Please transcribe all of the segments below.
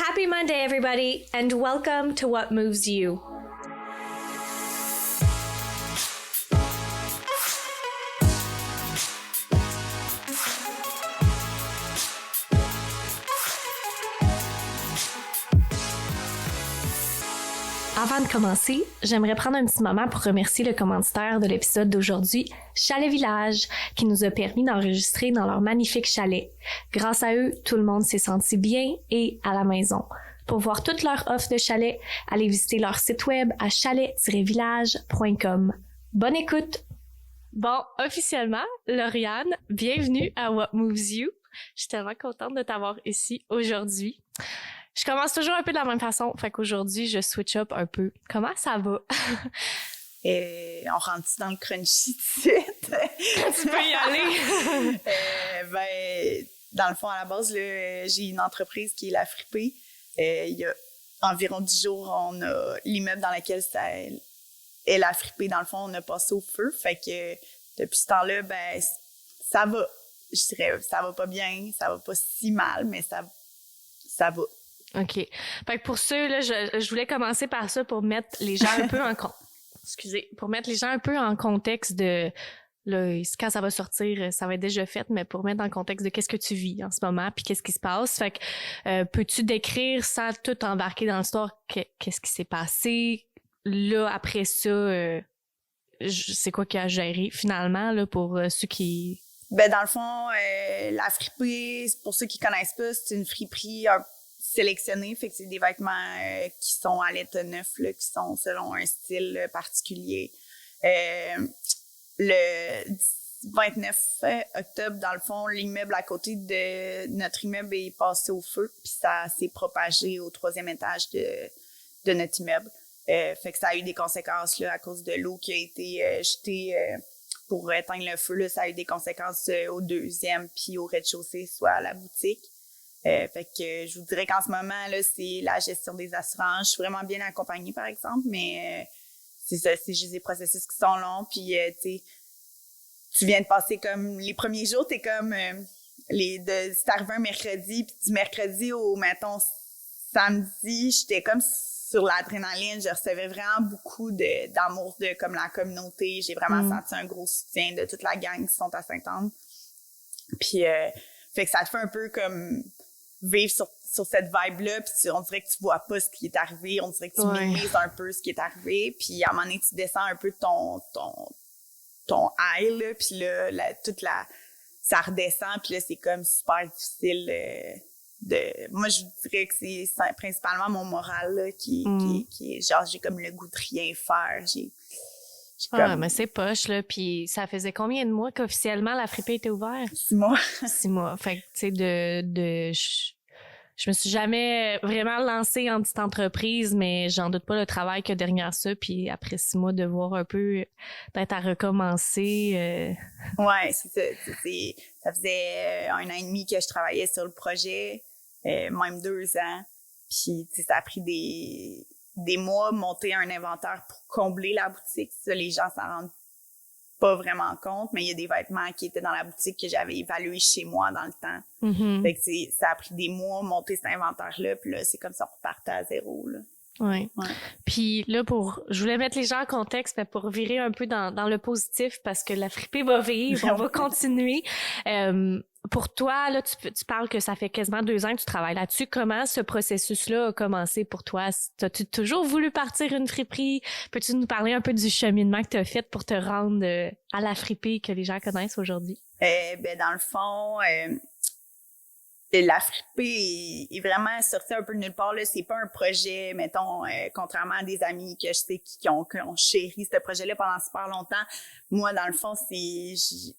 Happy Monday, everybody, and welcome to What Moves You. Avant de commencer, j'aimerais prendre un petit moment pour remercier le commanditaire de l'épisode d'aujourd'hui, Chalet Village, qui nous a permis d'enregistrer dans leur magnifique chalet. Grâce à eux, tout le monde s'est senti bien et à la maison. Pour voir toute leur offre de chalet, allez visiter leur site web à chalet-village.com. Bonne écoute! Bon, officiellement, Lauriane, bienvenue à What Moves You. Je suis tellement contente de t'avoir ici aujourd'hui. Je commence toujours un peu de la même façon, fait qu'aujourd'hui, je switch up un peu. Comment ça va? On rentre dans le crunchy de suite. Tu peux y aller. Dans le fond, à la base, là, j'ai une entreprise qui est La Fripée. Il y a environ 10 jours, on a l'immeuble dans lequel est La Fripée. Dans le fond, on a passé au feu. Fait que depuis ce temps-là, ça va. Je dirais, ça va pas bien, ça va pas si mal, mais ça va. OK. Fait que pour ceux, là, je voulais commencer par ça pour mettre les gens un peu pour mettre les gens un peu en contexte de, là, quand ça va sortir, ça va être déjà fait, mais pour mettre en contexte de qu'est-ce que tu vis en ce moment, puis qu'est-ce qui se passe. Fait que, peux-tu décrire sans tout embarquer dans l'histoire, qu'est-ce qui s'est passé? Là, après ça, c'est quoi qu'il y a à gérer, finalement, là, pour ceux qui... Dans le fond, La Fripée, pour ceux qui connaissent pas, c'est une friperie sélectionnée, fait que c'est des vêtements qui sont à l'état neuf, là, qui sont selon un style particulier. Le 29 octobre, dans le fond, l'immeuble à côté de notre immeuble est passé au feu, puis ça s'est propagé au 3e étage de notre immeuble. Fait que ça a eu des conséquences là, à cause de l'eau qui a été jetée pour éteindre le feu. Là, ça a eu des conséquences au 2e puis au rez-de-chaussée, soit à la boutique. Fait que je vous dirais qu'en ce moment, là, c'est la gestion des assurances. Je suis vraiment bien accompagnée, par exemple, mais c'est ça, c'est juste des processus qui sont longs. Puis, tu viens de passer comme les premiers jours, t'es comme c'est arrivé un mercredi, puis du mercredi au, mettons, samedi, j'étais comme sur l'adrénaline. Je recevais vraiment beaucoup d'amour de comme la communauté. J'ai vraiment senti un gros soutien de toute la gang qui sont à Sainte-Anne. Puis, fait que ça te fait un peu comme vivre sur cette vibe-là, puis on dirait que tu vois pas ce qui est arrivé, on dirait que tu minimises un peu ce qui est arrivé, puis à un moment donné, tu descends un peu de ton high, là, puis là, ça redescend, puis là, c'est comme super difficile moi, je dirais que c'est principalement mon moral, là, qui est genre, j'ai comme le goût de rien faire, mais c'est poche, là. Puis ça faisait combien de mois qu'officiellement La Fripée était ouverte? 6 mois. 6 mois. Fait que, tu sais, je me suis jamais vraiment lancée en petite entreprise, mais j'en doute pas le travail qu'il y a derrière ça. Puis après 6 mois, de voir un peu peut-être à recommencer. Ouais, c'est ça. Ça faisait 1 an et demi que je travaillais sur le projet, même 2 ans. Puis, tu sais, ça a pris des mois monter un inventaire pour combler la boutique. Ça, les gens s'en rendent pas vraiment compte, mais il y a des vêtements qui étaient dans la boutique que j'avais évalués chez moi dans le temps. Mm-hmm. Fait que ça a pris des mois monter cet inventaire-là, puis là, c'est comme ça, on repartait à zéro, là. Ouais. Puis là, je voulais mettre les gens en contexte, mais pour virer un peu dans le positif, parce que La Fripée va vivre, on va continuer. Pour toi, là, tu parles que ça fait quasiment 2 ans que tu travailles là-dessus. Comment ce processus-là a commencé pour toi? As-tu toujours voulu partir une friperie? Peux-tu nous parler un peu du cheminement que tu as fait pour te rendre à La Fripée que les gens connaissent aujourd'hui? Dans le fond, La Fripée est vraiment sortie un peu de nulle part, là. C'est pas un projet, mettons, contrairement à des amis que je sais qui ont chéri ce projet-là pendant super longtemps. Moi, dans le fond,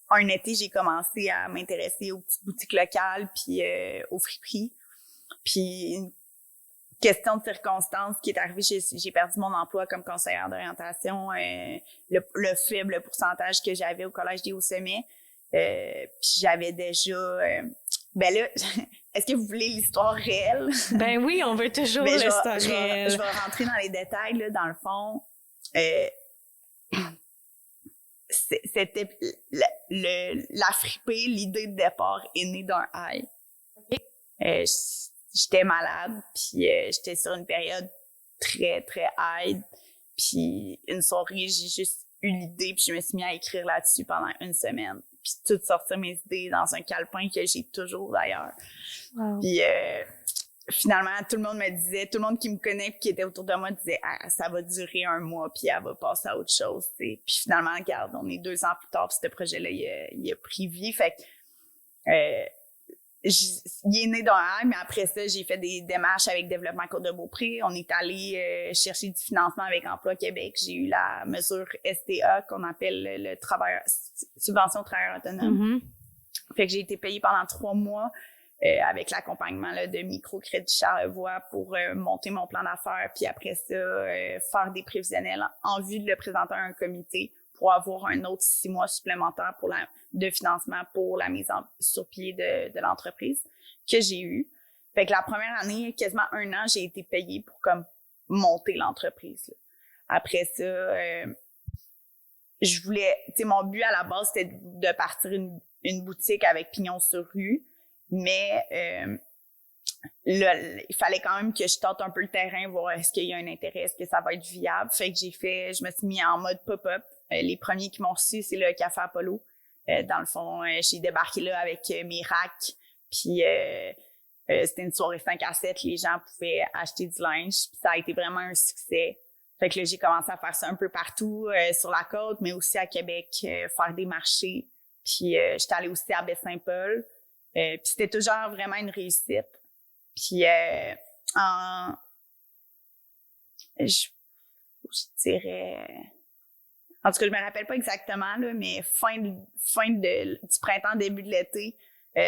un été, j'ai commencé à m'intéresser aux petites boutiques locales puis aux friperies. Puis une question de circonstance qui est arrivée, j'ai perdu mon emploi comme conseillère d'orientation, le faible pourcentage que j'avais au Collège des Hauts-Sommets. Puis j'avais déjà... là, est-ce que vous voulez l'histoire réelle? Ben oui, on veut toujours l'histoire réelle. Je vais rentrer dans les détails, là, dans le fond. C'était la fripée, l'idée de départ est née d'un high. Okay. j'étais malade, puis j'étais sur une période très, très high. Puis une soirée, j'ai juste eu l'idée, puis je me suis mis à écrire là-dessus pendant une semaine. Puis tout sortir mes idées dans un calepin que j'ai toujours d'ailleurs. Wow. Puis finalement, tout le monde qui me connaît puis qui était autour de moi disait ah, ça va durer 1 mois puis elle va passer à autre chose, t'sais. Puis finalement, regarde, on est 2 ans plus tard puis ce projet-là, il a pris vie. Fait que il est né d'un rêve, mais après ça, j'ai fait des démarches avec Développement Côte-de-Beaupré. On est allé chercher du financement avec Emploi Québec. J'ai eu la mesure STA qu'on appelle le travailleur, subvention travailleur autonome. Fait que j'ai été payée pendant 3 mois avec l'accompagnement là, de Microcrédit Charlevoix pour monter mon plan d'affaires, puis après ça, faire des prévisionnels en vue de le présenter à un comité pour avoir un autre 6 mois supplémentaires de financement pour la mise sur pied de l'entreprise que j'ai eu. Fait que la première année, quasiment 1 an, j'ai été payée pour comme monter l'entreprise. Là. Après ça, je voulais, tu sais, mon but à la base, c'était de partir une boutique avec pignon sur rue, mais il fallait quand même que je tente un peu le terrain, voir est-ce qu'il y a un intérêt, est-ce que ça va être viable. Fait que je me suis mis en mode pop-up. Les premiers qui m'ont reçu, c'est le Café Apollo. Dans le fond, j'ai débarqué là avec mes racks, puis c'était une soirée 5 à 7, les gens pouvaient acheter du linge, puis ça a été vraiment un succès. Fait que là, j'ai commencé à faire ça un peu partout sur la côte, mais aussi à Québec, faire des marchés. Puis j'étais allée aussi à Baie-Saint-Paul. Puis c'était toujours vraiment une réussite. Puis je dirais... En tout cas, je me rappelle pas exactement, là, mais fin du printemps, début de l'été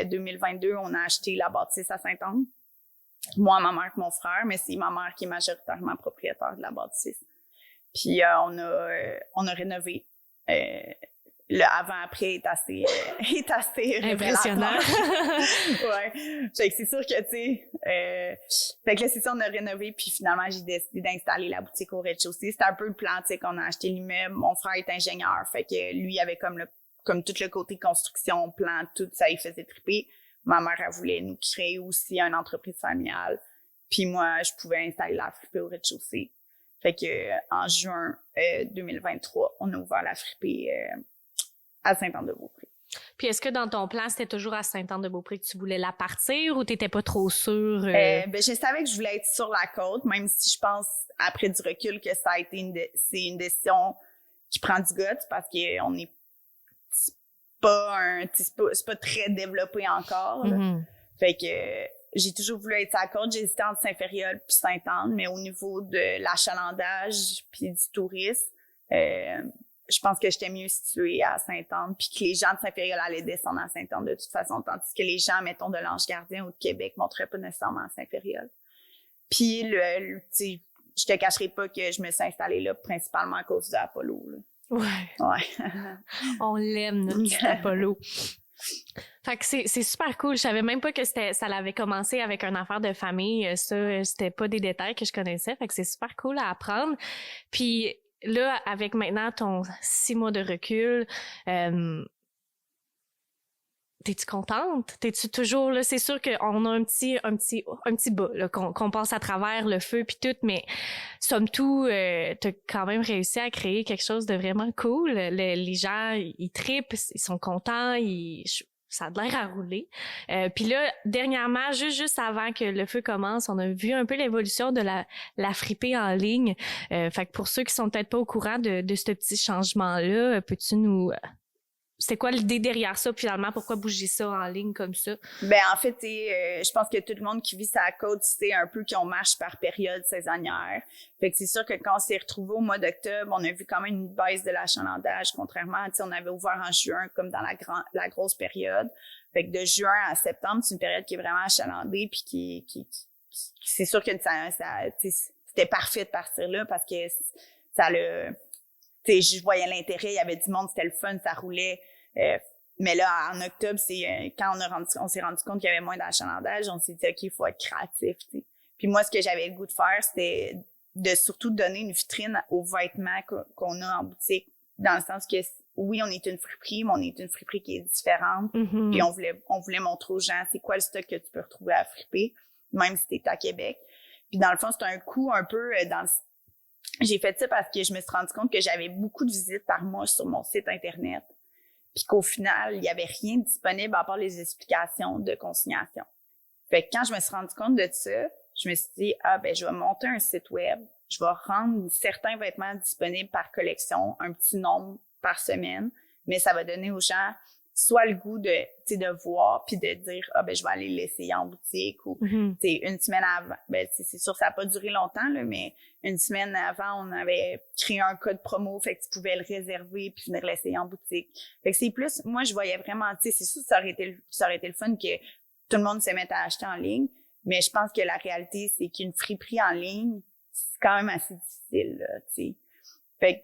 2022, on a acheté la bâtisse à Sainte-Anne. Moi, ma mère et mon frère, mais c'est ma mère qui est majoritairement propriétaire de la bâtisse. Puis on a rénové. Le avant-après est assez impressionnant. Ouais. Fait que c'est sûr que, tu sais, fait que là, c'est ça, on a rénové, puis finalement, j'ai décidé d'installer la boutique au rez-de-chaussée. C'était un peu le plan, tu sais, qu'on a acheté l'immeuble. Mon frère est ingénieur, fait que lui avait comme tout le côté construction, plan, tout ça, il faisait triper. Ma mère, elle voulait nous créer aussi une entreprise familiale. Puis moi, je pouvais installer la fripée au rez-de-chaussée. Fait que en juin 2023, on a ouvert la fripée à Sainte-Anne-de-Beaupré. Puis est-ce que dans ton plan, c'était toujours à Sainte-Anne-de-Beaupré que tu voulais la partir ou t'étais pas trop sûre? Je savais que je voulais être sur la côte, même si je pense, après du recul, que ça a été c'est une décision qui prend du guts parce qu'on est c'est pas très développé encore. Là. Fait que j'ai toujours voulu être sur la côte. J'ai hésité entre Saint-Fériol puis Sainte-Anne, mais au niveau de l'achalandage puis du tourisme, je pense que j'étais mieux située à Sainte-Anne, puis que les gens de Saint-Fériol allaient descendre à Sainte-Anne de toute façon, tandis que les gens, mettons, de l'Ange-Gardien ou de Québec monteraient pas nécessairement à Saint-Fériol. Puis, tu sais, je te cacherai pas que je me suis installée là principalement à cause de Apollo. Là. Ouais. On l'aime, notre petit Apollo. Fait que c'est super cool. Je savais même pas que ça l'avait commencé avec une affaire de famille. Ça, c'était pas des détails que je connaissais. Fait que c'est super cool à apprendre. Puis, là, avec maintenant ton 6 mois de recul, t'es-tu contente? T'es-tu toujours là? C'est sûr qu'on a un petit bas, là, qu'on passe à travers le feu puis tout, mais somme toute, t'as quand même réussi à créer quelque chose de vraiment cool. Les gens, ils trippent, ils sont contents, ça a l'air à rouler. Puis là, dernièrement, juste avant que le feu commence, on a vu un peu l'évolution de la fripée en ligne. Fait que pour ceux qui sont peut-être pas au courant de ce petit changement-là, peux-tu nous... C'est quoi l'idée derrière ça, finalement? Pourquoi bouger ça en ligne comme ça? Ben en fait, je pense que tout le monde qui vit sa côte sait un peu qu'on marche par période saisonnière. Fait que c'est sûr que quand on s'est retrouvés au mois d'octobre, on a vu quand même une baisse de l'achalandage, contrairement, tu sais, on avait ouvert en juin comme dans la grosse période. Fait que de juin à septembre, c'est une période qui est vraiment achalandée, puis qui c'est sûr que ça c'était parfait de partir là parce que ça le... Tu sais, je voyais l'intérêt, il y avait du monde, c'était le fun, ça roulait. Mais là, en octobre, c'est quand on s'est rendu compte qu'il y avait moins d'achalandage, on s'est dit, OK, il faut être créatif. T'sais. Puis moi, ce que j'avais le goût de faire, c'était de surtout donner une vitrine aux vêtements qu'on a en boutique, dans le sens que, oui, on est une friperie, mais on est une friperie qui est différente. Puis on voulait montrer aux gens, c'est quoi le stock que tu peux retrouver à friper. même si t'es à Québec. Puis dans le fond, c'est un coût un peu j'ai fait ça parce que je me suis rendu compte que j'avais beaucoup de visites par mois sur mon site Internet. Puis qu'au final, il y avait rien de disponible à part les explications de consignation. Fait que quand je me suis rendu compte de ça, je me suis dit, je vais monter un site web. Je vais rendre certains vêtements disponibles par collection, un petit nombre par semaine, mais ça va donner aux gens soit le goût de voir puis de dire, je vais aller l'essayer en boutique ou, une semaine avant. C'est sûr, ça n'a pas duré longtemps, là, mais une semaine avant, on avait créé un code promo, fait que tu pouvais le réserver puis venir l'essayer en boutique. Fait que c'est plus, moi, je voyais vraiment, c'est sûr, ça aurait été le fun que tout le monde se mette à acheter en ligne, mais je pense que la réalité, c'est qu'une friperie en ligne, c'est quand même assez difficile, là, tu sais. Fait que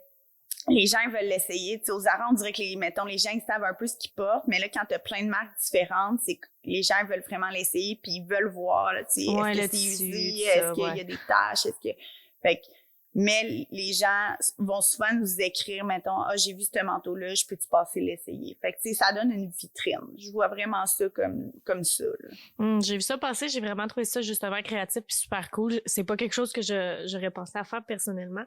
les gens veulent l'essayer. Tu sais, aux Zara, on dirait que les gens ils savent un peu ce qu'ils portent, mais là, quand tu as plein de marques différentes, c'est que les gens veulent vraiment l'essayer puis ils veulent voir, là, tu sais, est-ce que c'est usé, est-ce qu'il y a des taches, fait que, mais les gens vont souvent nous écrire, mettons, j'ai vu ce manteau-là, je peux-tu passer l'essayer? Fait que, tu sais, ça donne une vitrine. Je vois vraiment ça comme ça, là. J'ai vu ça passer, j'ai vraiment trouvé ça justement créatif puis super cool. C'est pas quelque chose que j'aurais pensé à faire personnellement.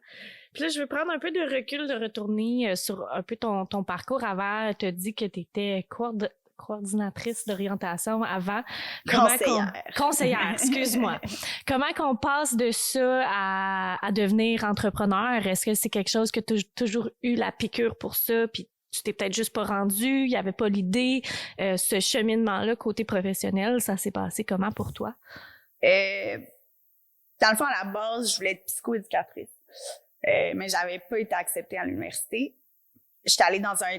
Puis là, je veux prendre un peu de recul, de retourner sur un peu ton parcours avant. Tu as dit que tu étais coordinatrice d'orientation avant. Conseillère, excuse-moi. Comment qu'on passe de ça à devenir entrepreneur? Est-ce que c'est quelque chose que tu as toujours eu la piqûre pour ça, puis tu t'es peut-être juste pas rendu, il y avait pas l'idée, ce cheminement-là côté professionnel, ça s'est passé comment pour toi? Dans le fond, à la base, je voulais être psychoéducatrice, mais j'avais pas été acceptée à l'université. J'étais allée dans un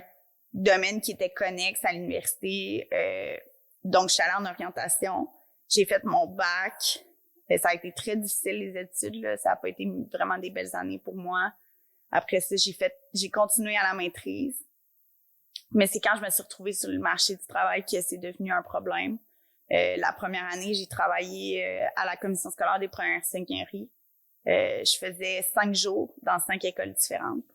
domaine qui était connexe à l'université. Donc, je suis allée en orientation. J'ai fait mon bac. Ça a été très difficile, les études, là. Ça n'a pas été vraiment des belles années pour moi. Après ça, j'ai continué à la maîtrise. Mais c'est quand je me suis retrouvée sur le marché du travail que c'est devenu un problème. La première année, j'ai travaillé à la commission scolaire des premières seigneuries. Je faisais 5 jours dans 5 écoles différentes.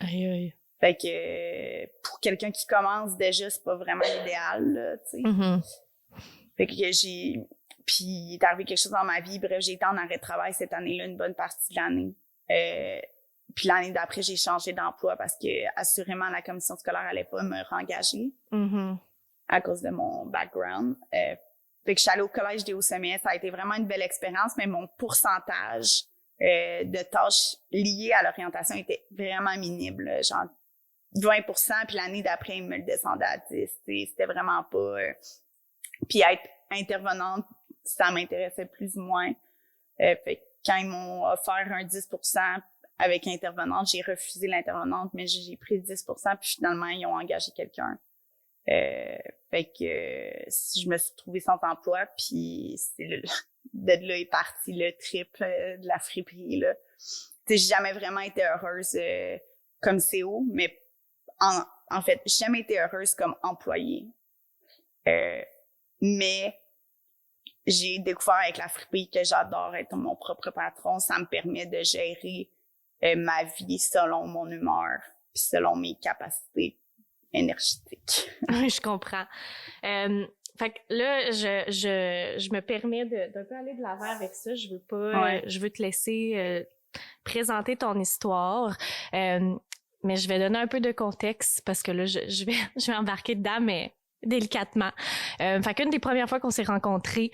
Aïe, aïe. Fait que pour quelqu'un qui commence déjà, c'est pas vraiment l'idéal, là, tu sais. Fait que puis il est arrivé quelque chose dans ma vie. Bref, j'ai été en arrêt de travail cette année-là, une bonne partie de l'année. Puis l'année d'après, j'ai changé d'emploi parce que assurément la commission scolaire allait pas me rengager à cause de mon background. Fait que je suis allée au collège des Hauts-Sommets. Ça a été vraiment une belle expérience, mais mon pourcentage de tâches liées à l'orientation était vraiment minime, là, genre 20%, puis l'année d'après, ils me le descendaient à 10. C'était vraiment pas... Puis être intervenante, ça m'intéressait plus ou moins. Fait que quand ils m'ont offert un 10% avec intervenante, j'ai refusé l'intervenante, mais j'ai pris 10%, puis finalement, ils ont engagé quelqu'un. Fait que je me suis retrouvée sans emploi, puis de là est parti le trip de la friperie, là. J'ai jamais vraiment été heureuse comme CO, mais en fait, j'ai jamais été heureuse comme employée. Mais j'ai découvert avec la friperie que j'adore être mon propre patron. Ça me permet de gérer ma vie selon mon humeur puis selon mes capacités énergétiques. Oui, je comprends. Fait que là, je me permets d'un peu aller de l'avant avec ça. Je veux pas, je veux te laisser présenter ton histoire. Mais je vais donner un peu de contexte parce que là, je vais embarquer dedans, mais délicatement. Fait qu'une des premières fois qu'on s'est rencontrés,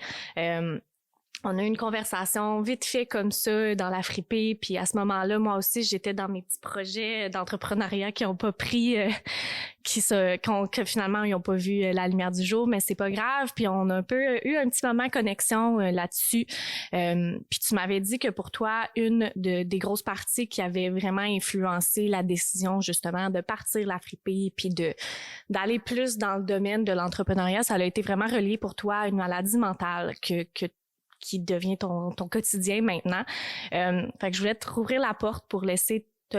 on a eu une conversation vite fait comme ça dans la fripée, puis à ce moment-là, moi aussi, j'étais dans mes petits projets d'entrepreneuriat qui ont pas pris, que finalement ils ont pas vu la lumière du jour, mais c'est pas grave. Puis on a un peu eu un petit moment de connexion là-dessus. Puis tu m'avais dit que pour toi, une des grosses parties qui avait vraiment influencé la décision justement de partir la fripée, puis d'aller plus dans le domaine de l'entrepreneuriat, ça a été vraiment relié pour toi à une maladie mentale qui devient ton quotidien maintenant. Fait que je voulais te rouvrir la porte pour laisser te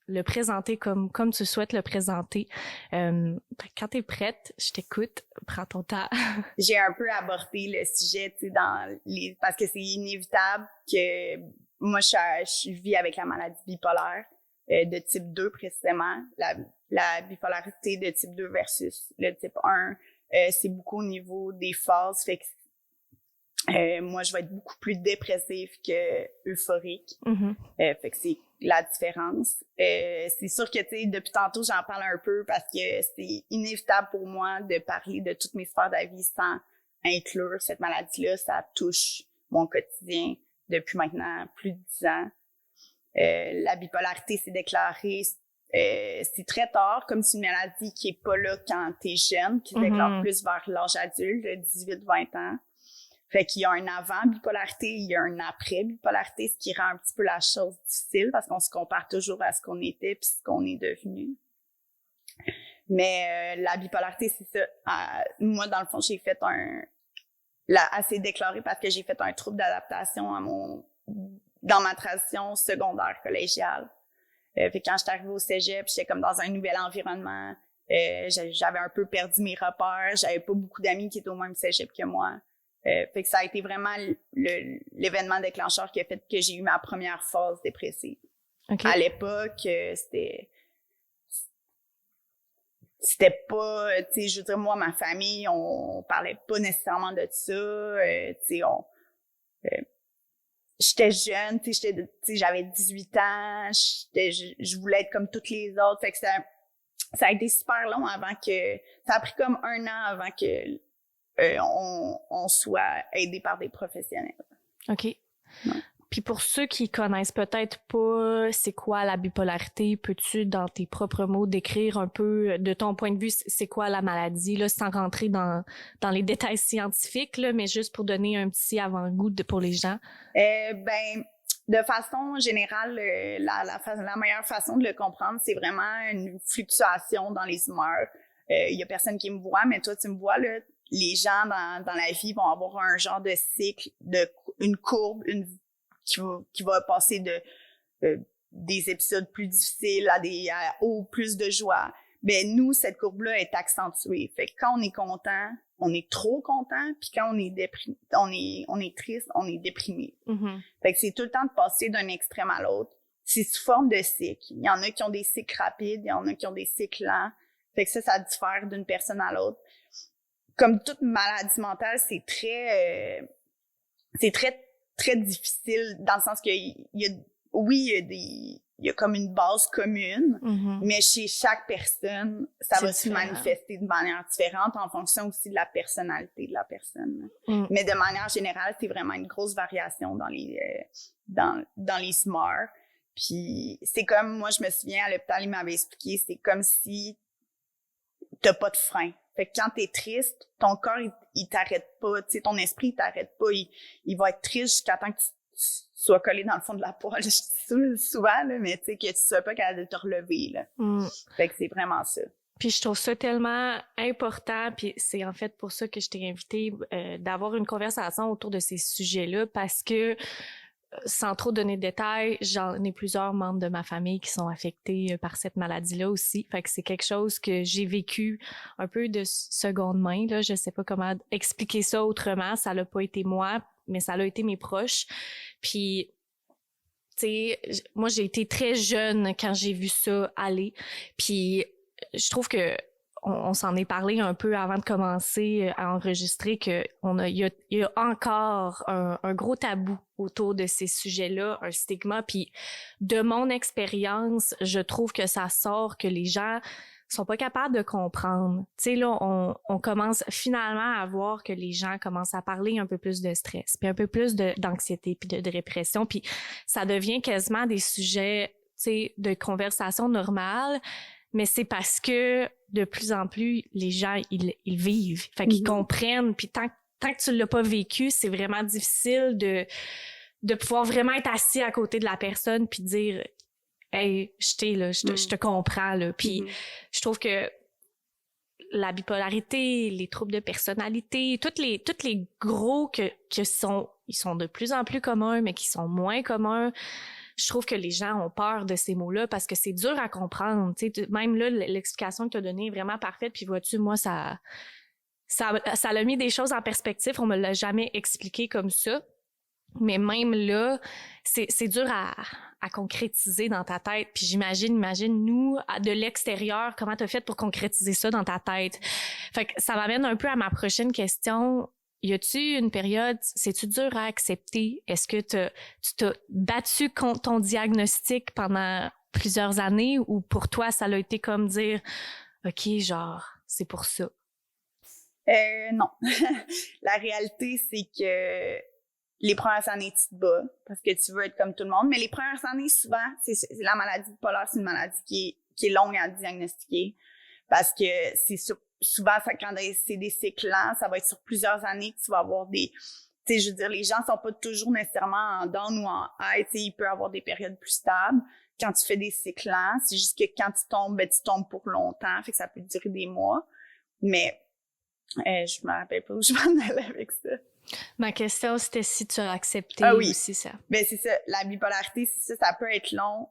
le présenter comme tu souhaites le présenter. Quand t'es prête, je t'écoute. Prends ton temps. J'ai un peu abordé le sujet, tu sais, parce que c'est inévitable que moi, je vis avec la maladie bipolaire de type 2 précisément. La bipolarité de type 2 versus le type 1, c'est beaucoup au niveau des phases. Fait que Moi, je vais être beaucoup plus dépressive que euphorique. Fait que c'est la différence. C'est sûr que, tu sais, depuis tantôt, j'en parle un peu parce que c'est inévitable pour moi de parler de toutes mes sphères de la vie sans inclure cette maladie-là. Ça touche mon quotidien depuis maintenant plus de 10 ans. La bipolarité s'est déclarée, c'est très tard, comme c'est une maladie qui est pas là quand t'es jeune, qui se déclare plus vers l'âge adulte, de 18-20 ans. Fait qu'il y a un avant bipolarité, il y a un après bipolarité, ce qui rend un petit peu la chose difficile parce qu'on se compare toujours à ce qu'on était puis ce qu'on est devenu. Mais la bipolarité, c'est ça. Moi, dans le fond, j'ai fait elle s'est déclarée parce que j'ai fait un trouble d'adaptation dans ma transition secondaire collégiale. Fait que quand j'étais arrivée au cégep, j'étais comme dans un nouvel environnement. J'avais un peu perdu mes repères. J'avais pas beaucoup d'amis qui étaient au même cégep que moi. Fait que ça a été vraiment l'événement déclencheur qui a fait que j'ai eu ma première phase dépressive. Okay. À l'époque, c'était pas, tu sais, je veux dire, moi, ma famille, on parlait pas nécessairement de ça. Tu sais, j'étais jeune, tu sais, j'avais 18 ans, je voulais être comme toutes les autres. Fait que ça a été super long avant que, ça a pris comme 1 an avant que on soit aidé par des professionnels. OK. Ouais. Puis pour ceux qui connaissent peut-être pas c'est quoi la bipolarité, peux-tu, dans tes propres mots, décrire un peu, de ton point de vue, c'est quoi la maladie, là, sans rentrer dans les détails scientifiques, là, mais juste pour donner un petit avant-goût pour les gens? De façon générale, la meilleure façon de le comprendre, c'est vraiment une fluctuation dans les humeurs. Il y a personne qui me voit, mais toi, tu me vois, là. Les gens dans la vie vont avoir un genre de cycle, une courbe, qui va passer des épisodes plus difficiles au plus de joie. Ben nous, cette courbe-là est accentuée. Fait que quand on est content, on est trop content, puis quand on est déprimé, on est triste, on est déprimé. Fait que c'est tout le temps de passer d'un extrême à l'autre. C'est sous forme de cycle. Il y en a qui ont des cycles rapides, il y en a qui ont des cycles lents. Fait que ça diffère d'une personne à l'autre. Comme toute maladie mentale, c'est très difficile dans le sens que il y a comme une base commune, mais chez chaque personne, ça va se manifester de manière différente en fonction aussi de la personnalité de la personne. Mais de manière générale, c'est vraiment une grosse variation dans les SMART. Puis c'est comme, moi je me souviens à l'hôpital, il m'avait expliqué, c'est comme si t'as pas de frein. Fait que quand t'es triste, ton corps, il t'arrête pas, tu sais, ton esprit, il t'arrête pas, il va être triste jusqu'à temps que tu sois collé dans le fond de la poêle. Je dis souvent, là, mais tu sais, que tu sois pas capable de te relever, là. Fait que c'est vraiment ça. Puis je trouve ça tellement important, puis c'est en fait pour ça que je t'ai invité d'avoir une conversation autour de ces sujets-là, parce que sans trop donner de détails, j'en ai plusieurs membres de ma famille qui sont affectés par cette maladie-là aussi. Fait que c'est quelque chose que j'ai vécu un peu de seconde main, là. Je sais pas comment expliquer ça autrement. Ça l'a pas été moi, mais ça l'a été mes proches. Puis, tu sais, moi, j'ai été très jeune quand j'ai vu ça aller. Puis, je trouve que on s'en est parlé un peu avant de commencer à enregistrer il y a encore un gros tabou autour de ces sujets-là, un stigma. Puis de mon expérience, je trouve que ça sort que les gens sont pas capables de comprendre. Tu sais, là, on commence finalement à voir que les gens commencent à parler un peu plus de stress, puis un peu plus d'anxiété, puis de répression. Puis ça devient quasiment des sujets, tu sais, de conversation normale. Mais c'est parce que de plus en plus, les gens, ils vivent. Fait qu'ils comprennent. Puis tant que tu l'as pas vécu, c'est vraiment difficile de pouvoir vraiment être assis à côté de la personne puis dire « Hey, je te comprends. » là. Puis je trouve que la bipolarité, les troubles de personnalité, toutes les gros ils sont de plus en plus communs, mais qui sont moins communs. Je trouve que les gens ont peur de ces mots-là parce que c'est dur à comprendre. Tu sais, même là, l'explication que tu as donnée est vraiment parfaite. Puis vois-tu, moi, ça a mis des choses en perspective. On me l'a jamais expliqué comme ça. Mais même là, c'est dur à concrétiser dans ta tête. Puis imagine nous, de l'extérieur, comment t'as fait pour concrétiser ça dans ta tête? Fait que ça m'amène un peu à ma prochaine question. y a-tu une période, c'est-tu dur à accepter? Est-ce que tu t'as battu contre ton diagnostic pendant plusieurs années ou pour toi, ça a été comme dire, OK, genre, c'est pour ça? Non. La réalité, c'est que les premières années, tu te bats parce que tu veux être comme tout le monde. Mais les premières années, souvent, c'est la maladie bipolaire, c'est une maladie qui est longue à diagnostiquer parce que souvent, quand c'est des cycles lents, ça va être sur plusieurs années que tu vas avoir des... Tu sais, je veux dire, les gens sont pas toujours nécessairement en down ou en high. Tu sais, il peut y avoir des périodes plus stables. Quand tu fais des cycles lents, c'est juste que quand tu tombes, tu tombes pour longtemps. Fait que ça peut durer des mois. Mais je me rappelle pas où je m'en allais avec ça. Ma question, c'était si tu as accepté aussi ça. Ben c'est ça. La bipolarité, c'est ça, ça peut être long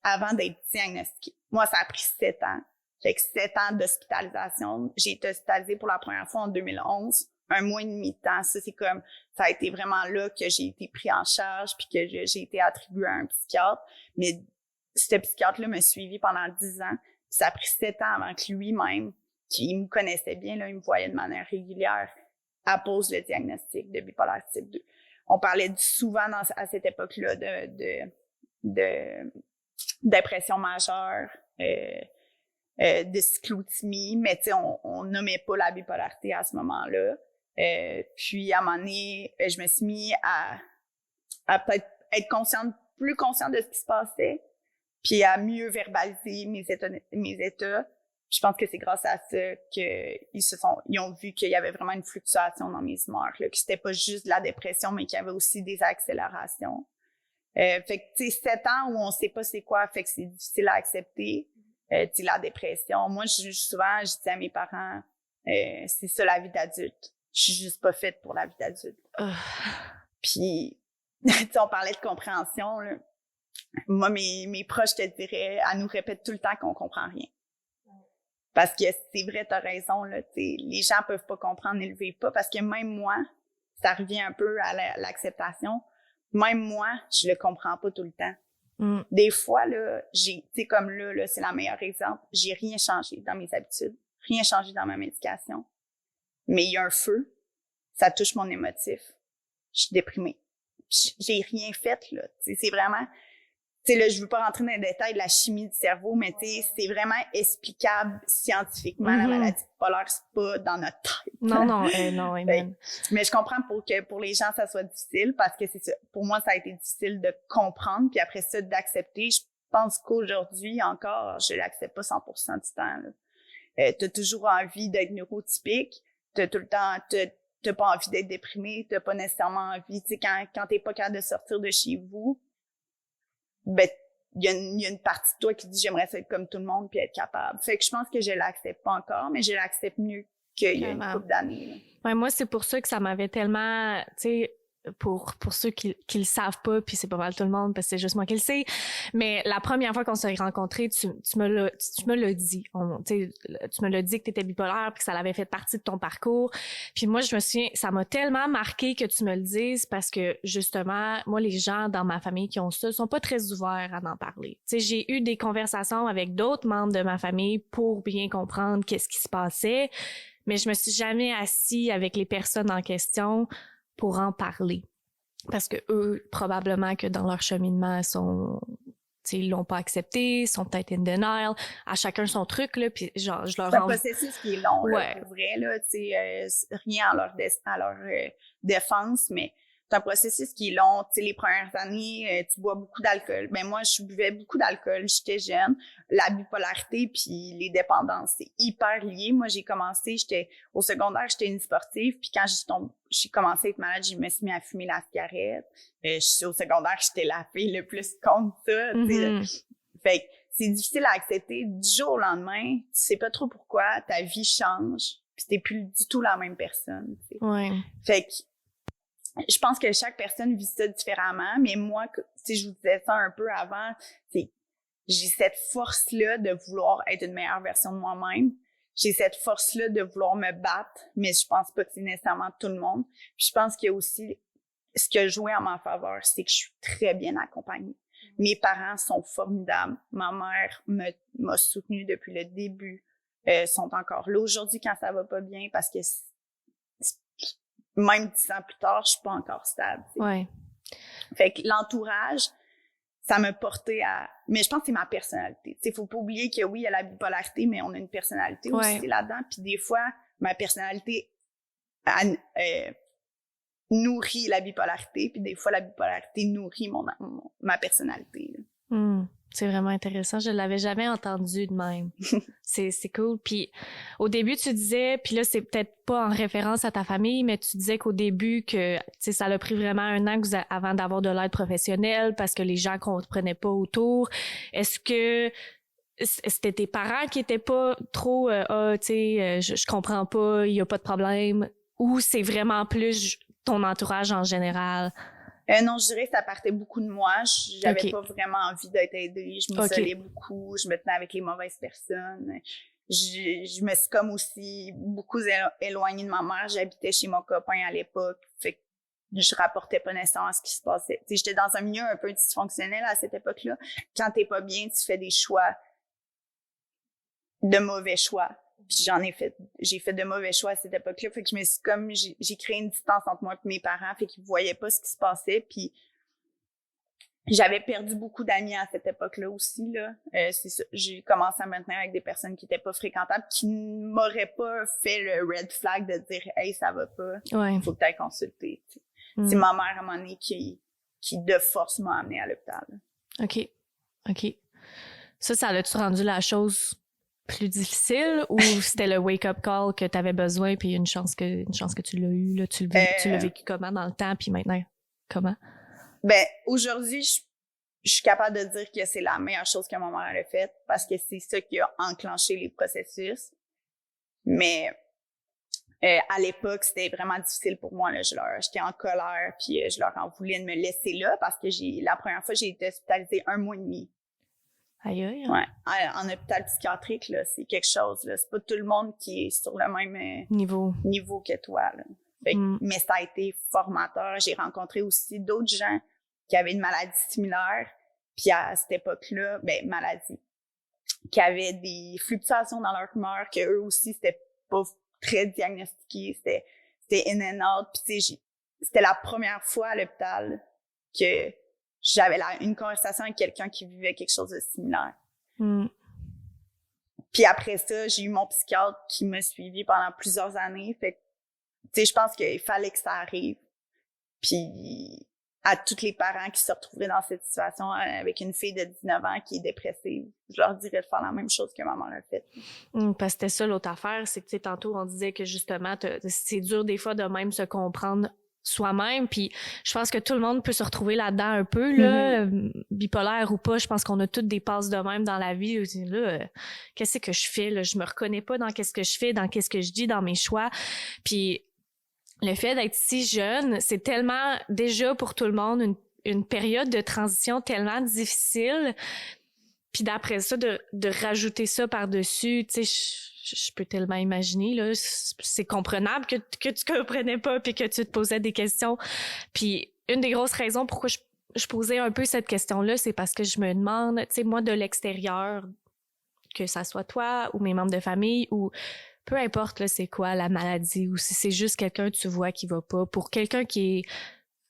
avant d'être diagnostiqué. Moi, ça a pris 7 ans. Fait que 7 ans d'hospitalisation. J'ai été hospitalisée pour la première fois en 2011. 1 mois et demi de temps. Ça, c'est comme, ça a été vraiment là que j'ai été pris en charge puis que j'ai été attribuée à un psychiatre. Mais ce psychiatre-là m'a suivi pendant 10 ans. Puis ça a pris 7 ans avant que lui-même, qui me connaissait bien, là, il me voyait de manière régulière, appose le diagnostic de bipolaire type 2. On parlait souvent à cette époque-là de dépression majeure, de cyclothymie, mais tu sais, on nommait pas la bipolarité à ce moment-là. Puis à un moment donné, je me suis mis à peut-être être plus consciente de ce qui se passait, puis à mieux verbaliser mes états. Je pense que c'est grâce à ça qu'ils ont vu qu'il y avait vraiment une fluctuation dans mes humeurs, là, que c'était pas juste de la dépression, mais qu'il y avait aussi des accélérations. Fait que, tu sais, 7 ans où on sait pas c'est quoi, fait que c'est difficile à accepter. Tu sais, la dépression. Moi, je dis à mes parents, c'est ça la vie d'adulte. Je suis juste pas faite pour la vie d'adulte. Puis, tu sais, on parlait de compréhension, là. Moi, mes proches, je te dirais, elles nous répètent tout le temps qu'on comprend rien. Parce que c'est vrai, t'as raison, là, les gens peuvent pas comprendre, n'élevez pas, parce que même moi, ça revient un peu à l'acceptation. Même moi, je le comprends pas tout le temps. Des fois, là, tu sais, comme là, c'est le meilleur exemple, j'ai rien changé dans mes habitudes, rien changé dans ma médication. Mais il y a un feu, ça touche mon émotif. Je suis déprimée. J'ai rien fait, là. Tu sais, c'est vraiment... Tu sais, là, je veux pas rentrer dans les détails de la chimie du cerveau, mais tu sais, c'est vraiment explicable scientifiquement. La maladie bipolaire, c'est pas dans notre tête. Non, amen. Mais je comprends pour les gens, ça soit difficile, parce que c'est ça. Pour moi, ça a été difficile de comprendre, puis après ça, d'accepter. Je pense qu'aujourd'hui, encore, je l'accepte pas 100% du temps, là. T'as toujours envie d'être neurotypique, t'as tout le temps, t'as pas envie d'être déprimé, t'as pas nécessairement envie, tu sais, quand t'es pas capable de sortir de chez vous, ben, il y a une partie de toi qui dit j'aimerais ça être comme tout le monde puis être capable. Fait que je pense que je l'accepte pas encore, mais je l'accepte mieux qu'il y a une couple d'années. Ouais, moi, c'est pour ça que ça m'avait tellement, tu sais, pour ceux qui le savent pas, puis c'est pas mal tout le monde parce que c'est juste moi qui le sais, mais la première fois qu'on s'est rencontrés, tu me l'as dit, tu me l'as dit que t'étais bipolaire puis que ça avait fait partie de ton parcours, puis moi je me souviens, ça m'a tellement marqué que tu me le dises parce que justement, moi les gens dans ma famille qui ont ça sont pas très ouverts à en parler. Tu sais, j'ai eu des conversations avec d'autres membres de ma famille pour bien comprendre qu'est-ce qui se passait, mais je me suis jamais assis avec les personnes en question pour en parler. Parce que eux, probablement que dans leur cheminement, ils l'ont pas accepté, sont peut-être in denial, à chacun son truc, là, puis genre, je leur c'est un processus qui est long, là, pour vrai, là, tu sais, rien à leur défense, mais c'est un processus qui est long. Tu sais, les premières années, tu bois beaucoup d'alcool. Ben moi, je buvais beaucoup d'alcool, j'étais jeune. La bipolarité puis les dépendances, c'est hyper lié. Moi, au secondaire, j'étais une sportive, puis quand j'ai commencé à être malade, je me suis mis à fumer la cigarette. Au secondaire, j'étais la fille le plus contre ça. Fait que c'est difficile à accepter. Du jour au lendemain, tu sais pas trop pourquoi, ta vie change, puis t'es plus du tout la même personne. Tu sais. Ouais. Fait que je pense que chaque personne vit ça différemment, mais moi, si je vous disais ça un peu avant, j'ai cette force-là de vouloir être une meilleure version de moi-même. J'ai cette force-là de vouloir me battre, mais je pense pas que c'est nécessairement tout le monde. Puis je pense qu'il y a aussi ce qui a joué en ma faveur, c'est que je suis très bien accompagnée. Mes parents sont formidables. Ma mère m'a soutenue depuis le début. Sont encore là aujourd'hui quand ça va pas bien parce que même 10 ans plus tard, je suis pas encore stable. T'sais. Ouais. Fait que l'entourage, ça m'a porté à... Mais je pense que c'est ma personnalité. Il faut pas oublier que oui, il y a la bipolarité, mais on a une personnalité aussi là-dedans. Puis des fois, ma personnalité nourrit la bipolarité, puis des fois, la bipolarité nourrit ma personnalité. C'est vraiment intéressant. Je l'avais jamais entendu de même. C'est cool. Puis au début, tu disais, puis là, c'est peut-être pas en référence à ta famille, mais tu disais qu'au début, que ça l'a pris vraiment un an avant d'avoir de l'aide professionnelle parce que les gens comprenaient pas autour. Est-ce que c'était tes parents qui étaient pas trop je comprends pas, il y a pas de problème, ou c'est vraiment plus ton entourage en général? Non, je dirais que ça partait beaucoup de moi. J'avais pas vraiment envie d'être aidée. Je m'isolais beaucoup. Je me tenais avec les mauvaises personnes. Je me suis comme aussi beaucoup éloignée de ma mère. J'habitais chez mon copain à l'époque. Fait que je rapportais pas nécessairement à ce qui se passait. T'sais, j'étais dans un milieu un peu dysfonctionnel à cette époque-là. Quand t'es pas bien, tu fais des choix, de mauvais choix. Puis j'ai fait de mauvais choix à cette époque-là. Fait que j'ai créé une distance entre moi et mes parents, fait qu'ils voyaient pas ce qui se passait. Puis j'avais perdu beaucoup d'amis à cette époque-là aussi, là. C'est ça. J'ai commencé à me tenir avec des personnes qui étaient pas fréquentables, qui m'auraient pas fait le red flag de dire « Hey, ça va pas. Faut que t'ailles consulter. » C'est ma mère, à un moment donné, qui de force m'a amenée à l'hôpital. OK. Ça l'a-tu rendu la chose plus difficile, ou c'était le wake-up call que tu avais besoin, puis une chance que tu l'as eu, là, tu l'as vécu comment dans le temps, puis maintenant, comment? Ben, aujourd'hui, je suis capable de dire que c'est la meilleure chose que ma mère a faite, parce que c'est ça qui a enclenché les processus. Mais à l'époque, c'était vraiment difficile pour moi, là. J'étais en colère, puis je leur en voulais de me laisser là, parce que la première fois, j'ai été hospitalisée 1 mois et demi. Aïe, aïe. Ouais. En hôpital psychiatrique, là, c'est quelque chose, là. C'est pas tout le monde qui est sur le même niveau que toi, là. Fait que, mais ça a été formateur. J'ai rencontré aussi d'autres gens qui avaient une maladie similaire. Puis à cette époque-là, maladie, qui avaient des fluctuations dans leur humeur, que eux aussi, c'était pas très diagnostiqué. C'était in and out. Puis tu sais, c'était la première fois à l'hôpital que j'avais une conversation avec quelqu'un qui vivait quelque chose de similaire. Puis après ça, j'ai eu mon psychiatre qui m'a suivi pendant plusieurs années. Fait que, tu sais, je pense qu'il fallait que ça arrive. Puis à tous les parents qui se retrouveraient dans cette situation avec une fille de 19 ans qui est dépressive, je leur dirais de faire la même chose que ma mère a fait. Parce que c'était ça l'autre affaire, c'est que, tu sais, tantôt on disait que justement, c'est dur des fois de même se comprendre soi-même, puis je pense que tout le monde peut se retrouver là-dedans un peu, là, bipolaire ou pas. Je pense qu'on a toutes des passes de même dans la vie. Là, qu'est-ce que je fais, là? Je me reconnais pas dans qu'est-ce que je fais, dans qu'est-ce que je dis, dans mes choix. Puis le fait d'être si jeune, c'est tellement, déjà pour tout le monde, une période de transition tellement difficile. Puis d'après ça, de rajouter ça par-dessus, tu sais, je peux tellement imaginer, là, c'est comprenable que tu comprenais pas puis que tu te posais des questions. Puis une des grosses raisons pourquoi je posais un peu cette question-là, c'est parce que je me demande, tu sais, moi, de l'extérieur, que ça soit toi ou mes membres de famille ou peu importe, là, c'est quoi la maladie, ou si c'est juste quelqu'un que tu vois qui va pas, pour quelqu'un qui est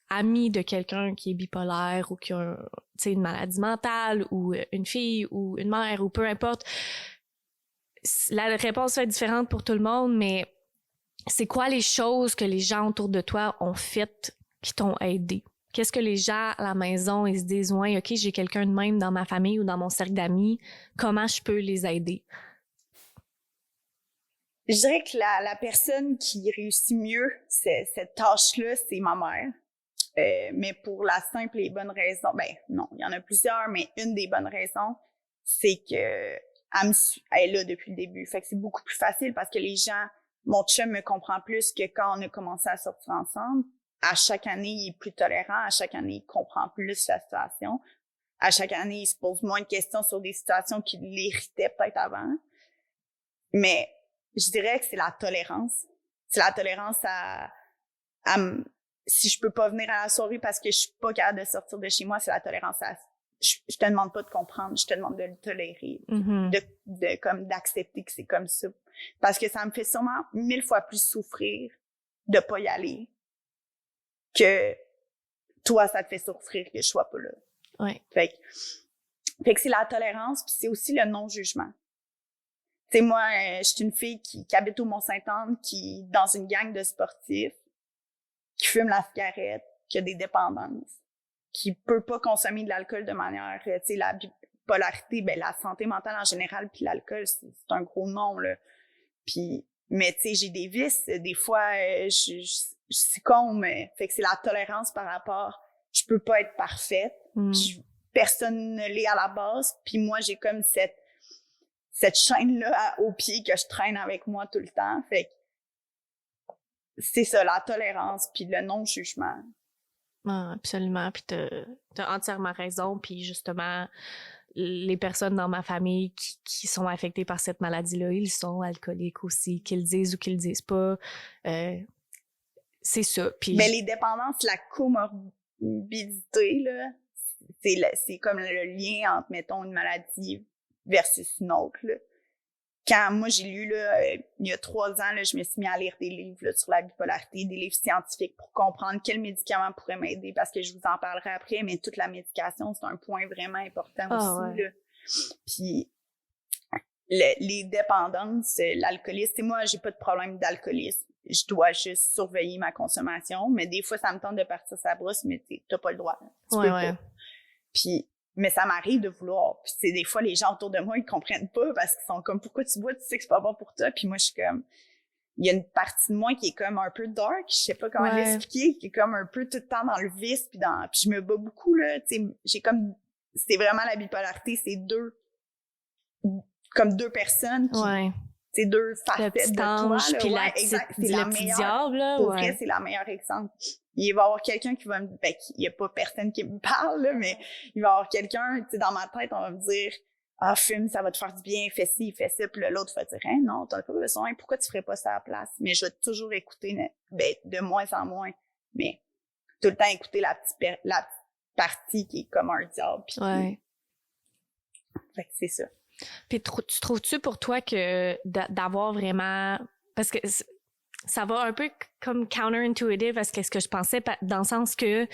ami de quelqu'un qui est bipolaire ou qui a une maladie mentale ou une fille ou une mère ou peu importe, la réponse va être différente pour tout le monde, mais c'est quoi les choses que les gens autour de toi ont faites qui t'ont aidé? Qu'est-ce que les gens à la maison, ils se disent « Ouais, OK, j'ai quelqu'un de même dans ma famille ou dans mon cercle d'amis, comment je peux les aider? » Je dirais que la personne qui réussit mieux cette tâche-là, c'est ma mère. Mais pour la simple et bonne raison, non, il y en a plusieurs, mais une des bonnes raisons, c'est que elle est là depuis le début. Fait que c'est beaucoup plus facile parce que mon chum me comprend plus que quand on a commencé à sortir ensemble. À chaque année, il est plus tolérant. À chaque année, il comprend plus la situation. À chaque année, il se pose moins de questions sur des situations qui l'irritaient peut-être avant. Mais je dirais que c'est la tolérance. C'est la tolérance à si je peux pas venir à la soirée parce que je suis pas capable de sortir de chez moi, c'est la tolérance à je te demande pas de comprendre, je te demande de le tolérer, comme d'accepter que c'est comme ça, parce que ça me fait sûrement 1000 fois plus souffrir de pas y aller que toi, ça te fait souffrir que je sois pas là. Ouais. Fait que c'est la tolérance, puis c'est aussi le non-jugement. Tu sais, moi, je suis une fille qui habite au Mont-Saint-Anne, qui dans une gang de sportifs, qui fume la cigarette, qui a des dépendances, qui peut pas consommer de l'alcool de manière, tu sais, la bipolarité, ben la santé mentale en général, puis l'alcool, c'est un gros nom, là. Puis, mais tu sais, j'ai des vices, des fois, je succombe, fait que c'est la tolérance par rapport, je peux pas être parfaite, personne ne l'est à la base, puis moi, j'ai comme cette chaîne-là au pied que je traîne avec moi tout le temps, fait que c'est ça, la tolérance, puis le non-jugement. Ah, absolument, puis t'as entièrement raison, puis justement, les personnes dans ma famille qui sont affectées par cette maladie-là, ils sont alcooliques aussi, qu'ils le disent ou qu'ils le disent pas, c'est ça. Puis mais les dépendances, la comorbidité, là, c'est comme le lien entre, mettons, une maladie versus une autre, là. Quand moi, j'ai lu, là, il y a 3 ans, là, je me suis mis à lire des livres là, sur la bipolarité, des livres scientifiques pour comprendre quels médicaments pourraient m'aider, parce que je vous en parlerai après, mais toute la médication, c'est un point vraiment important aussi. Ouais. Là. Puis, les dépendances, l'alcoolisme, moi, j'ai pas de problème d'alcoolisme. Je dois juste surveiller ma consommation, mais des fois, ça me tente de partir sa brosse, mais t'as pas le droit. Tu peux pas. Puis, mais ça m'arrive de vouloir. Puis c'est des fois, les gens autour de moi, ils comprennent pas parce qu'ils sont comme, pourquoi tu bois? Tu sais que c'est pas bon pour toi. Puis moi, je suis comme, il y a une partie de moi qui est comme un peu dark, je sais pas comment l'expliquer, qui est comme un peu tout le temps dans le vice, puis je me bats beaucoup, là. Tu sais, j'ai comme, c'est vraiment la bipolarité, c'est comme deux personnes qui, c'est deux facettes de toi, là. Puis exact. C'est la meilleure. Diable, là. Pour vrai, c'est la meilleure exemple. Il va y avoir quelqu'un qui va me... Ben, il y a pas personne qui me parle, là, mais il va y avoir quelqu'un, tu sais, dans ma tête, on va me dire « Ah, fume, ça va te faire du bien, fais ci, fais ça. » Puis l'autre va dire « Hein, non, t'en as pas besoin, pourquoi tu ferais pas ça à la place? » Mais je vais toujours écouter, de moins en moins, mais tout le temps écouter la petite partie qui est comme un diable. Puis, fait que c'est ça. Puis tu trouves-tu pour toi que d'avoir vraiment... Parce que... ça va un peu comme counterintuitive à ce que je pensais, dans le sens que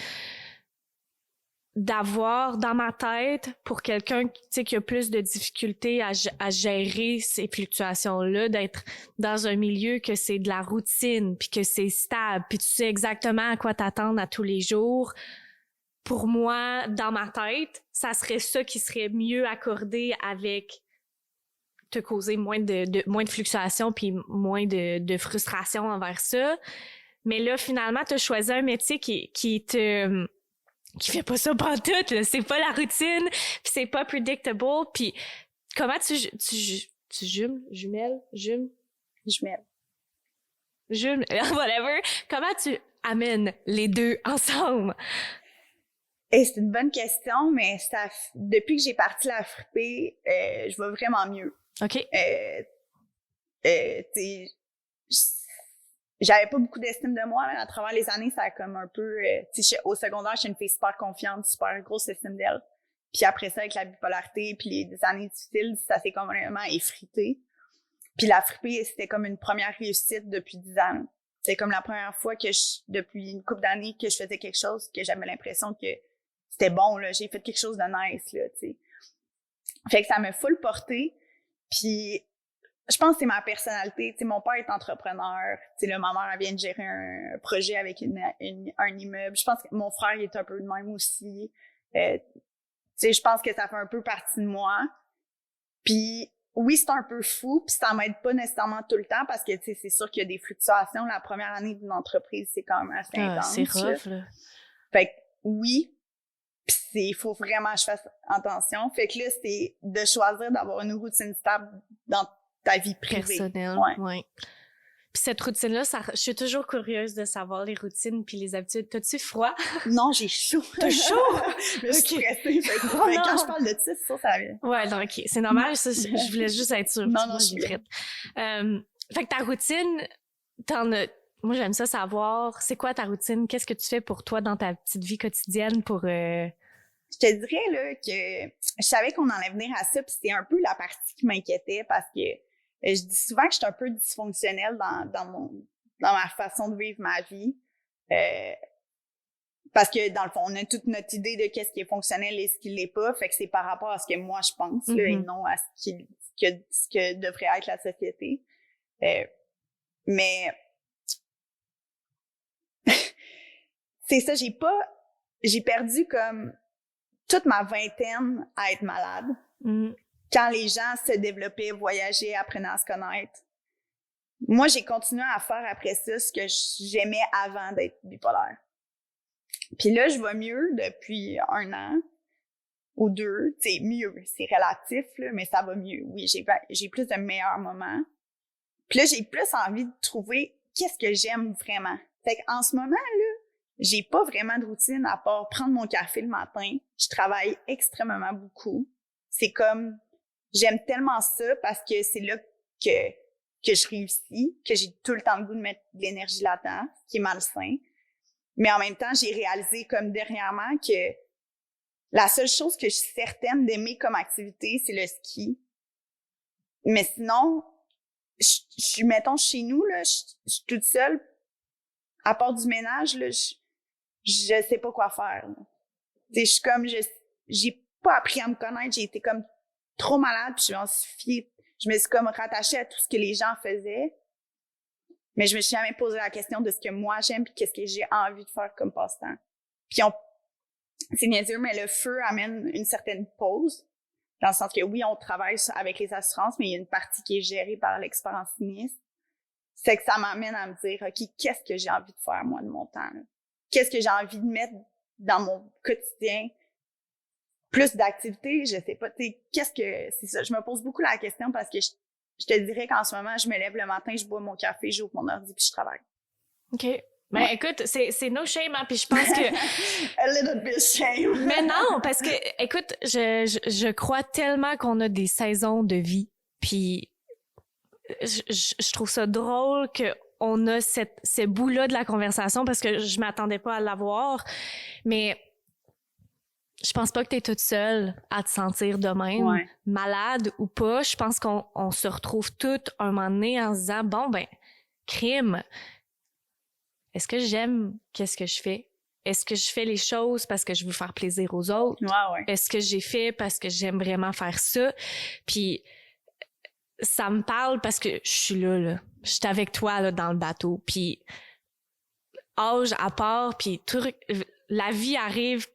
d'avoir dans ma tête, pour quelqu'un qui a plus de difficultés à gérer ces fluctuations-là, d'être dans un milieu que c'est de la routine, puis que c'est stable, puis tu sais exactement à quoi t'attendre à tous les jours. Pour moi, dans ma tête, ça serait ça qui serait mieux accordé avec te causer moins de fluctuations puis moins de frustration envers ça. Mais là, finalement, t'as choisi un métier qui fait pas ça pantoute, là. C'est pas la routine, puis c'est pas predictable, puis comment tu jumelles, whatever. Comment tu amènes les deux ensemble? Et c'est une bonne question, mais depuis que j'ai parti la fripée, je vais vraiment mieux. OK. J'avais pas beaucoup d'estime de moi, mais à travers les années, ça a comme un peu... au secondaire, j'étais une fille super confiante, super grosse estime d'elle. Puis après ça, avec la bipolarité, puis les années difficiles, ça s'est complètement effrité. Puis la fripée, c'était comme une première réussite depuis 10 ans. C'était comme la première fois depuis une couple d'années, que je faisais quelque chose que j'avais l'impression que c'était bon, là. J'ai fait quelque chose de nice, là, tu sais. Fait que ça m'a full porté. Puis, je pense que c'est ma personnalité. Tu sais, mon père est entrepreneur. Tu sais, là, ma mère, elle vient de gérer un projet avec un immeuble. Je pense que mon frère, il est un peu de même aussi. Tu sais, je pense que ça fait un peu partie de moi. Puis, oui, c'est un peu fou, puis ça m'aide pas nécessairement tout le temps parce que, tu sais, c'est sûr qu'il y a des fluctuations. La première année d'une entreprise, c'est quand même assez intense. C'est rough, là. Fait que, oui. Puis il faut vraiment que je fasse attention. Fait que là, c'est de choisir d'avoir une routine stable dans ta vie privée. Personnelle, ouais. Puis cette routine-là, je suis toujours curieuse de savoir les routines puis les habitudes. T'as-tu froid? Non, j'ai chaud. T'as chaud? Je suis stressée. Mais quand je parle de ça va bien. Ouais, donc OK. C'est normal, ça, je voulais juste être sûre. Non, je suis prête. Fait que ta routine, moi, j'aime ça savoir, c'est quoi ta routine? Qu'est-ce que tu fais pour toi dans ta petite vie quotidienne pour... Je te dirais là que je savais qu'on en allait venir à ça, puis c'était un peu la partie qui m'inquiétait parce que je dis souvent que je suis un peu dysfonctionnelle ma façon de vivre ma vie. Parce que, dans le fond, on a toute notre idée de qu'est-ce qui est fonctionnel et ce qui l'est pas. Fait que c'est par rapport à ce que moi, je pense, là, et non à ce que devrait être la société. Mais c'est ça, j'ai perdu comme toute ma vingtaine à être malade. Quand les gens se développaient, voyageaient, apprenaient à se connaître. Moi, j'ai continué à faire après ça ce que j'aimais avant d'être bipolaire. Puis là, je vais mieux depuis 1 an ou 2. C'est mieux, c'est relatif, là, mais ça va mieux. Oui, j'ai plus de meilleurs moments. Puis là, j'ai plus envie de trouver qu'est-ce que j'aime vraiment. Fait qu'en ce moment, là, j'ai pas vraiment de routine à part prendre mon café le matin. Je travaille extrêmement beaucoup. C'est comme, j'aime tellement ça parce que c'est là que je réussis, que j'ai tout le temps le goût de mettre de l'énergie là-dedans, ce qui est malsain. Mais en même temps, j'ai réalisé comme dernièrement que la seule chose que je suis certaine d'aimer comme activité, c'est le ski. Mais sinon, je suis, mettons, chez nous, là, je suis toute seule. À part du ménage, là, je sais pas quoi faire. Tu sais, je suis comme, j'ai pas appris à me connaître. J'ai été comme trop malade, puis je me suis comme rattachée à tout ce que les gens faisaient. Mais je me suis jamais posé la question de ce que moi j'aime puis qu'est-ce que j'ai envie de faire comme passe-temps. Puis c'est niaiseux, mais le feu amène une certaine pause. Dans le sens que oui, on travaille avec les assurances, mais il y a une partie qui est gérée par l'expérience sinistre. C'est que ça m'amène à me dire, OK, qu'est-ce que j'ai envie de faire, moi, de mon temps, là? Qu'est-ce que j'ai envie de mettre dans mon quotidien? Plus d'activités, je sais pas, tu sais, c'est ça. Je me pose beaucoup la question parce que je te dirais qu'en ce moment, je me lève le matin, je bois mon café, j'ouvre mon ordi puis je travaille. OK. Ben, écoute, c'est no shame, hein, puis je pense que... A little bit shame. Mais non, parce que, écoute, je crois tellement qu'on a des saisons de vie, puis je trouve ça drôle qu'on a ce bout-là de la conversation parce que je m'attendais pas à l'avoir, mais je pense pas que t'es toute seule à te sentir de même, malade ou pas. Je pense qu'on se retrouve toutes un moment donné en se disant, bon, ben, crime, est-ce que j'aime qu'est-ce que je fais? Est-ce que je fais les choses parce que je veux faire plaisir aux autres? Est-ce que j'ai fait parce que j'aime vraiment faire ça? Puis ça me parle parce que je suis là. Je suis avec toi là, dans le bateau. Puis âge à part, puis la vie arrive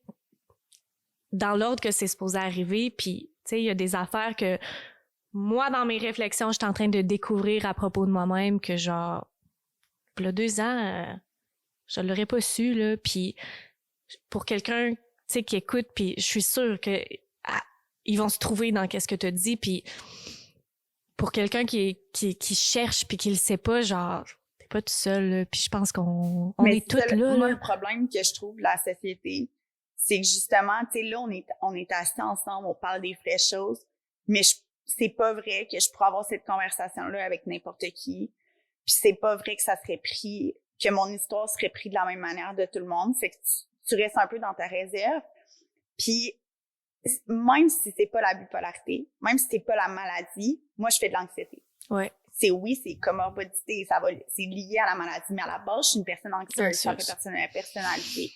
dans l'ordre que c'est supposé arriver. Puis, tu sais, il y a des affaires que moi, dans mes réflexions, je suis en train de découvrir à propos de moi-même que genre, il y a 2 ans, je l'aurais pas su, là. Puis pour quelqu'un, tu sais, qui écoute, puis je suis sûre que ils vont se trouver dans qu'est-ce que tu as dit. Puis pour quelqu'un qui cherche puis qui le sait pas, genre, t'es pas tout seul, là. Puis je pense qu'on est toutes là. Moi, le problème que je trouve de la société, c'est que justement, tu sais, là, on est assis ensemble, on parle des vraies choses, mais c'est pas vrai que je pourrais avoir cette conversation-là avec n'importe qui. Puis c'est pas vrai que ça serait pris, que mon histoire serait prise de la même manière de tout le monde. Fait que tu restes un peu dans ta réserve. Puis même si c'est pas la bipolarité, même si c'est pas la maladie, moi, je fais de l'anxiété. Ouais. C'est comorbidité, c'est lié à la maladie, mais à la base, je suis une personne anxieuse, ça fait partie de ma personnalité.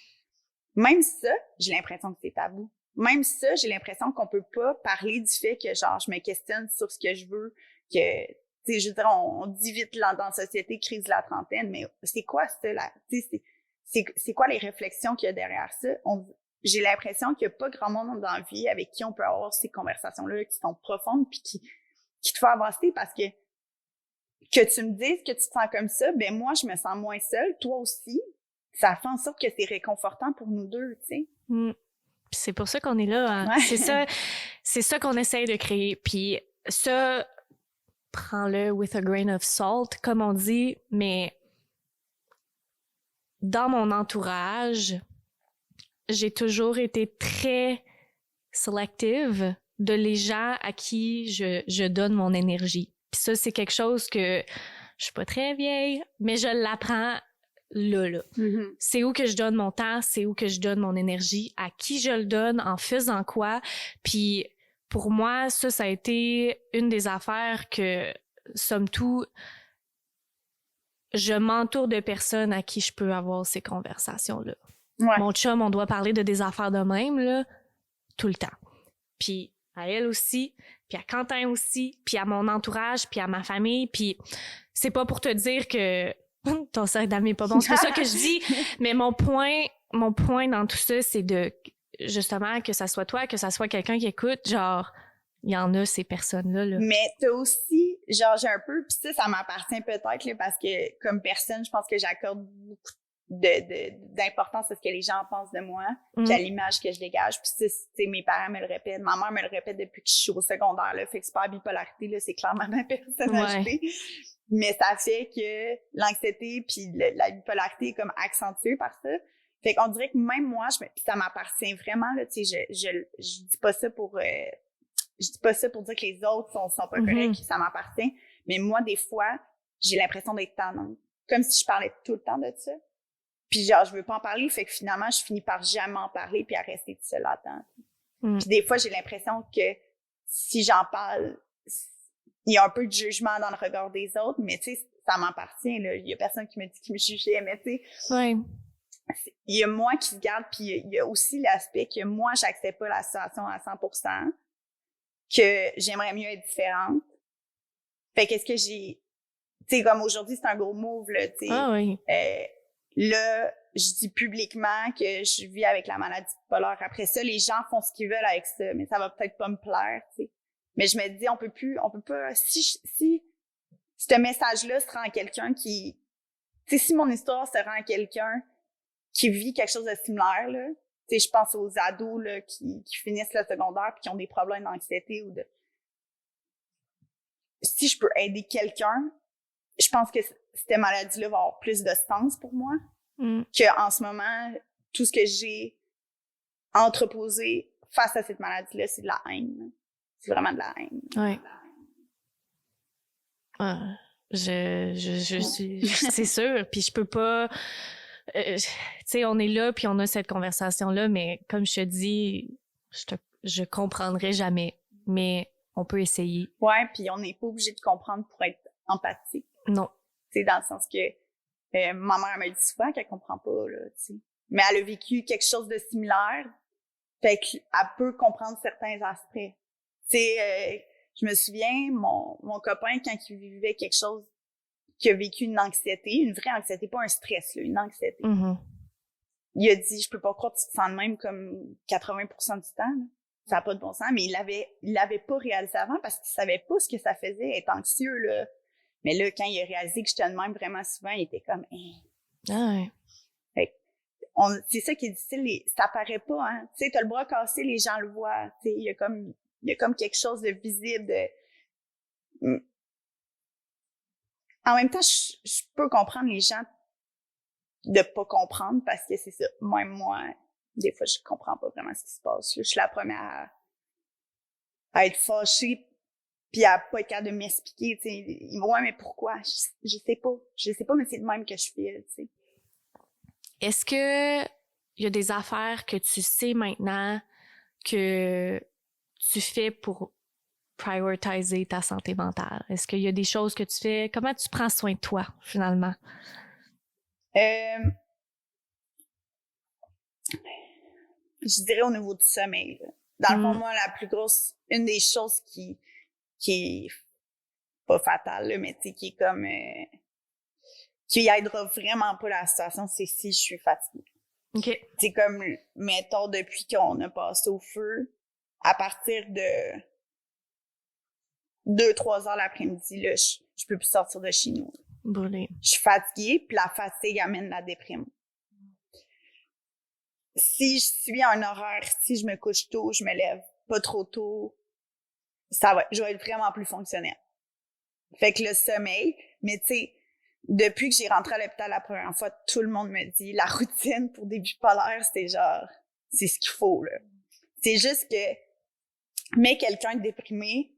Même ça, j'ai l'impression que c'est tabou. Même ça, j'ai l'impression qu'on peut pas parler du fait que, genre, je me questionne sur ce que je veux, que, tu sais, je veux dire, on dit vite dans la société crise de la trentaine, mais c'est quoi ça, là? Tu sais, c'est quoi les réflexions qu'il y a derrière ça? J'ai l'impression qu'il y a pas grand monde dans la vie avec qui on peut avoir ces conversations-là qui sont profondes puis qui te font avancer parce que tu me dises que tu te sens comme ça, ben moi, je me sens moins seule, toi aussi. Ça fait en sorte que c'est réconfortant pour nous deux, tu sais. Puis c'est pour ça qu'on est là. Hein. Ouais. C'est ça qu'on essaye de créer. Puis ça, prends-le with a grain of salt, comme on dit, mais dans mon entourage, j'ai toujours été très selective de les gens à qui je donne mon énergie. Puis ça, c'est quelque chose que je suis pas très vieille, mais je l'apprends là. Mm-hmm. C'est où que je donne mon temps, c'est où que je donne mon énergie, à qui je le donne, en faisant quoi. Puis pour moi, ça a été une des affaires que, somme toute, je m'entoure de personnes à qui je peux avoir ces conversations-là. Ouais. Mon chum, on doit parler de des affaires de même, là, tout le temps. Puis à elle aussi, puis à Quentin aussi, puis à mon entourage, puis à ma famille, puis c'est pas pour te dire que ton cercle d'amis est pas bon, c'est pas ça que je dis, mais mon point dans tout ça, c'est de, justement, que ça soit toi, que ça soit quelqu'un qui écoute, genre, il y en a ces personnes-là, là. Mais t'as aussi, genre, j'ai un peu, pis ça m'appartient peut-être, là, parce que comme personne, je pense que j'accorde beaucoup d'importance à ce que les gens pensent de moi, puis à l'image que je dégage. Puis c'est mes parents me le répètent, ma mère me le répète depuis que je suis au secondaire, là, fait que c'est pas la bipolarité, là, c'est clairement ma personnalité. Ouais. Mais ça fait que l'anxiété puis la bipolarité est comme accentuée par ça. Fait qu'on dirait que même moi, ça m'appartient vraiment, là, tu sais, je dis pas ça pour dire que les autres sont pas corrects, ça m'appartient. Mais moi, des fois, j'ai l'impression d'être tannante. Comme si je parlais tout le temps de ça. Puis genre, je veux pas en parler, fait que finalement, je finis par jamais en parler puis à rester tout seul là-dedans. Puis des fois, j'ai l'impression que si j'en parle, il y a un peu de jugement dans le regard des autres, mais tu sais, ça m'appartient, là. Il y a personne qui me dit qu'il me jugeait, mais tu sais. Ouais. Il y a moi qui se garde, puis il y a aussi l'aspect que moi, j'accepte pas la situation à 100%, que j'aimerais mieux être différente. Fait qu'est-ce que j'ai... Tu sais, comme aujourd'hui, c'est un gros move, là, tu sais. Ah oui. Là, je dis publiquement que je vis avec la maladie bipolaire. Après ça, les gens font ce qu'ils veulent avec ça, mais ça va peut-être pas me plaire, tu sais. Mais je me dis, on peut pas, si ce message-là se rend à quelqu'un qui, tu sais, si mon histoire se rend à quelqu'un qui vit quelque chose de similaire, là, tu sais, je pense aux ados, là, qui finissent le secondaire puis qui ont des problèmes d'anxiété ou de... Si je peux aider quelqu'un, je pense que cette maladie-là va avoir plus de sens pour moi qu'en ce moment, tout ce que j'ai entreposé face à cette maladie-là, c'est de la haine. C'est vraiment de la haine. Oui. Je suis... c'est sûr, puis je peux pas... tu sais, on est là, puis on a cette conversation-là, mais comme je te dis, je comprendrai jamais, mais on peut essayer. Ouais, puis on n'est pas obligé de comprendre pour être empathique. Non. Tu sais, dans le sens que ma mère me dit souvent qu'elle comprend pas, là, tu sais. Mais elle a vécu quelque chose de similaire, fait qu'elle peut comprendre certains aspects. Tu sais, je me souviens, mon copain, quand il vivait quelque chose, qui a vécu une anxiété, une vraie anxiété, pas un stress, là, une anxiété. Il a dit, je peux pas croire que tu te sens de même comme 80% du temps, là. Ça n'a pas de bon sens, mais il l'avait pas réalisé avant parce qu'il savait pas ce que ça faisait être anxieux, là. Mais là, quand il a réalisé que j'étais de même vraiment souvent, il était comme, Ah ouais. Fait c'est ça qui est difficile, ça paraît pas, hein. Tu sais, t'as le bras cassé, les gens le voient. Tu sais, il y a comme quelque chose de visible En même temps, je peux comprendre les gens de pas comprendre parce que c'est ça. Même moi, des fois, je comprends pas vraiment ce qui se passe. Là, je suis la première à être fâchée puis à pas être capable de m'expliquer, tu sais. Ouais, mais pourquoi? Je sais pas. Je sais pas, mais c'est de même que je fais, tu sais. Est-ce que il y a des affaires que tu sais maintenant que tu fais pour prioritiser ta santé mentale? Est-ce qu'il y a des choses que tu fais? Comment tu prends soin de toi, finalement? Je dirais au niveau du sommeil, là. Dans le fond, moi, une des choses qui est pas fatale, là, mais tu sais, qui est comme, qui aidera vraiment pas la situation, c'est si je suis fatiguée. OK. C'est comme, mettons, depuis qu'on a passé au feu, à partir de 2-3 heures l'après-midi, là, je peux plus sortir de chez nous. Brûlé. Je suis fatiguée, puis la fatigue amène la déprime. Si je suis à un horaire, si je me couche tôt, je me lève pas trop tôt, je vais être vraiment plus fonctionnelle. Fait que le sommeil, mais tu sais, depuis que j'ai rentré à l'hôpital la première fois, tout le monde me dit, la routine pour des bipolaires, c'est genre, c'est ce qu'il faut, là. C'est juste que, mais quelqu'un de déprimé,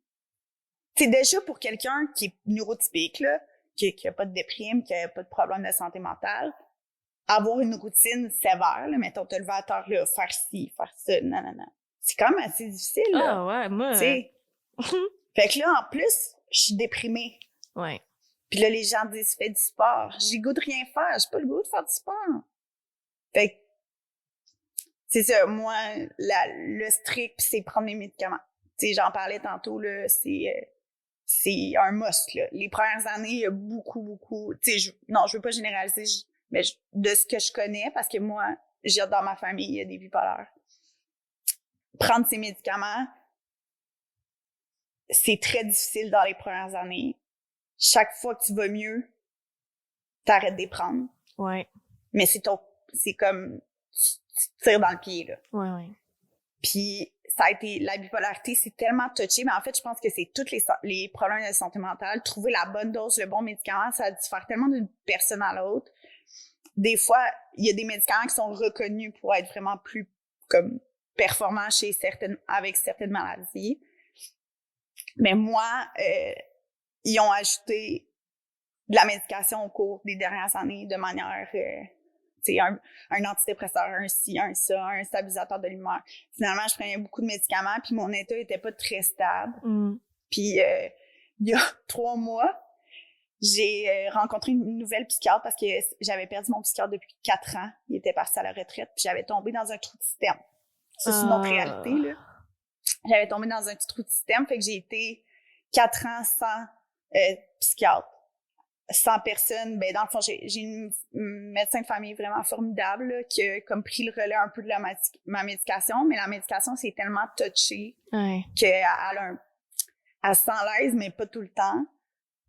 c'est déjà pour quelqu'un qui est neurotypique, là, qui a pas de déprime, qui a pas de problème de santé mentale, avoir une routine sévère, là, mettons, te lever à terre, là, faire ci, faire ça, non. C'est quand même assez difficile, là. Ah ouais, moi... Fait que là, en plus, je suis déprimée. Ouais. Puis là, les gens disent, fais du sport. J'ai le goût de rien faire. J'ai pas le goût de faire du sport. Fait que, c'est ça. Moi, le strict, c'est prendre mes médicaments. Tu sais, j'en parlais tantôt, là, c'est un must, là. Les premières années, il y a beaucoup, tu sais, je veux pas généraliser, mais de ce que je connais, parce que moi, dans ma famille, il y a des bipolaires. Prendre ces médicaments, c'est très difficile dans les premières années. Chaque fois que tu vas mieux, t'arrêtes de les prendre. Ouais. Mais c'est comme, tu tires dans le pied, là. Ouais. Puis, ça a été, la bipolarité, c'est tellement touché, mais en fait, je pense que c'est tous les problèmes de santé mentale. Trouver la bonne dose, le bon médicament, ça diffère tellement d'une personne à l'autre. Des fois, il y a des médicaments qui sont reconnus pour être vraiment plus, comme, performants avec certaines maladies. Mais moi, ils ont ajouté de la médication au cours des dernières années de manière, tu sais, un antidépresseur, un ci, un ça, un stabilisateur de l'humeur. Finalement, je prenais beaucoup de médicaments, puis mon état était pas très stable. Puis, il y a 3 mois, j'ai rencontré une nouvelle psychiatre parce que j'avais perdu mon psychiatre depuis 4 ans. Il était parti à la retraite, puis j'avais tombé dans un trou de système. Ça, c'est une autre réalité, là. J'avais tombé dans un petit trou de système, fait que j'ai été 4 ans sans psychiatre, sans personne. Ben, dans le fond, j'ai une médecin de famille vraiment formidable, là, qui a comme pris le relais un peu de ma médication, mais la médication, c'est tellement touché qu'elle se sent à l'aise, mais pas tout le temps.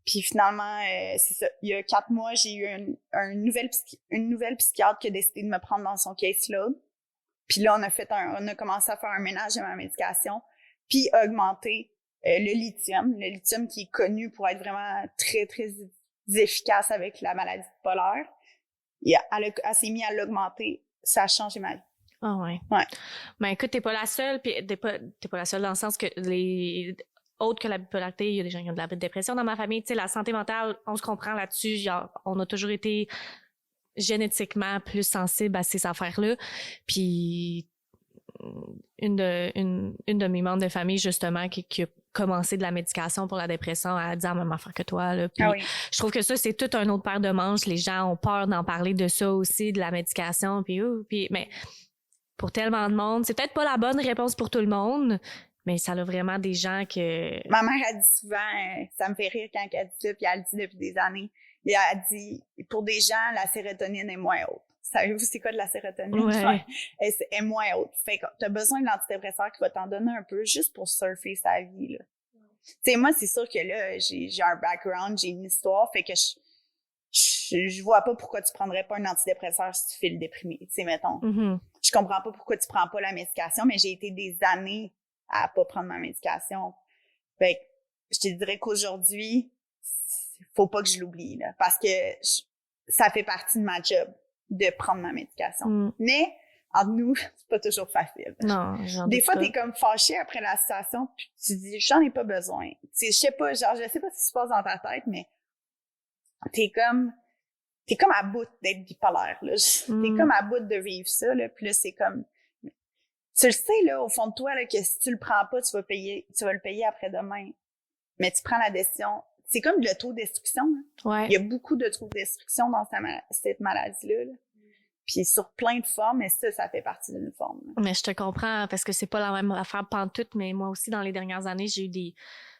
Puis finalement, c'est ça. Il y a 4 mois, j'ai eu une nouvelle psychiatre qui a décidé de me prendre dans son caseload. Puis là, on a commencé à faire un ménage de ma médication, puis augmenter le lithium. Le lithium qui est connu pour être vraiment très, très efficace avec la maladie bipolaire. Et elle s'est mise à l'augmenter. Ça a changé ma vie. Ah ouais. Ben écoute, t'es pas la seule, puis t'es pas la seule dans le sens que autre que la bipolarité, il y a des gens qui ont de la dépression dans ma famille. Tu sais, la santé mentale, on se comprend là-dessus. Genre, on a toujours été génétiquement plus sensible à ces affaires-là. Puis une de mes membres de famille, justement, qui a commencé de la médication pour la dépression, elle a dit la même affaire que toi, là. Puis je trouve que ça, c'est tout un autre paire de manches. Les gens ont peur d'en parler de ça aussi, de la médication. Mais pour tellement de monde, c'est peut-être pas la bonne réponse pour tout le monde, mais ça a vraiment des gens que... Ma mère a dit souvent, ça me fait rire quand elle dit ça, puis elle le dit depuis des années. Et elle a dit, pour des gens, la sérotonine est moins haute. Savez-vous c'est quoi de la sérotonine? Ouais. Elle est moins haute. Fait que t'as besoin de l'antidépresseur qui va t'en donner un peu juste pour surfer sa vie, là. Tu sais, moi, c'est sûr que là, j'ai un background, j'ai une histoire, fait que je vois pas pourquoi tu prendrais pas un antidépresseur si tu files déprimé, tu sais, mettons. Je comprends pas pourquoi tu prends pas la médication, mais j'ai été des années à pas prendre ma médication. Fait que je te dirais qu'aujourd'hui, faut pas que je l'oublie, là, parce que ça fait partie de ma job de prendre ma médication. Mais, entre nous, c'est pas toujours facile. Non, des fois, t'es comme fâché après la situation, puis tu dis, j'en ai pas besoin. Tu sais, je sais pas ce qui se passe dans ta tête, mais t'es comme à bout d'être bipolaire, là. T'es comme à bout de vivre ça, là, puis là, c'est comme, tu le sais, là, au fond de toi, là, que si tu le prends pas, tu vas le payer après-demain. Mais tu prends la décision. C'est comme de l'autodestruction. Hein? Ouais. Il y a beaucoup d'autodestruction dans cette maladie-là. Là. Puis sur plein de formes, mais ça fait partie d'une forme. Là. Mais je te comprends, parce que c'est pas la même affaire pantoute, mais moi aussi, dans les dernières années, j'ai eu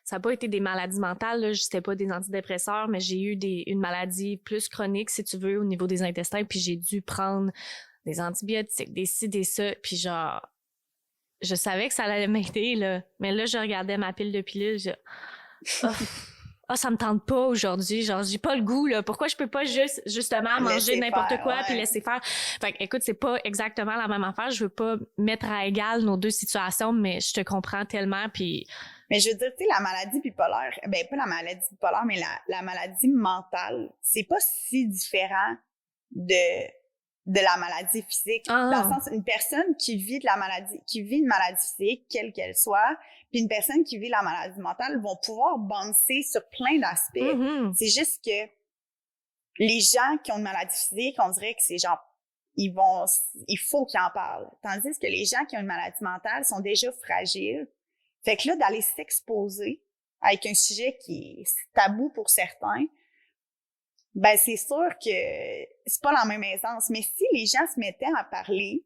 ça n'a pas été des maladies mentales, là, c'était pas des antidépresseurs, mais j'ai eu une maladie plus chronique, si tu veux, au niveau des intestins, puis j'ai dû prendre des antibiotiques, des ci, des ça, puis genre, je savais que ça allait m'aider, là, mais là, je regardais ma pile de pilules, ça me tente pas aujourd'hui, genre j'ai pas le goût là, pourquoi je peux pas justement manger n'importe quoi puis laisser faire. Fait que, écoute, c'est pas exactement la même affaire, je veux pas mettre à égal nos deux situations, mais je te comprends tellement puis mais je veux dire, tu sais, la maladie bipolaire, ben pas la maladie bipolaire, mais la maladie mentale, c'est pas si différent de la maladie physique. Dans le sens, une personne qui vit une maladie physique, quelle qu'elle soit, puis une personne qui vit la maladie mentale vont pouvoir bouncer sur plein d'aspects. C'est juste que les gens qui ont une maladie physique, on dirait que c'est genre, il faut qu'ils en parlent. Tandis que les gens qui ont une maladie mentale sont déjà fragiles. Fait que là, d'aller s'exposer avec un sujet qui est tabou pour certains, Ben, c'est sûr que c'est pas la même essence, mais si les gens se mettaient à parler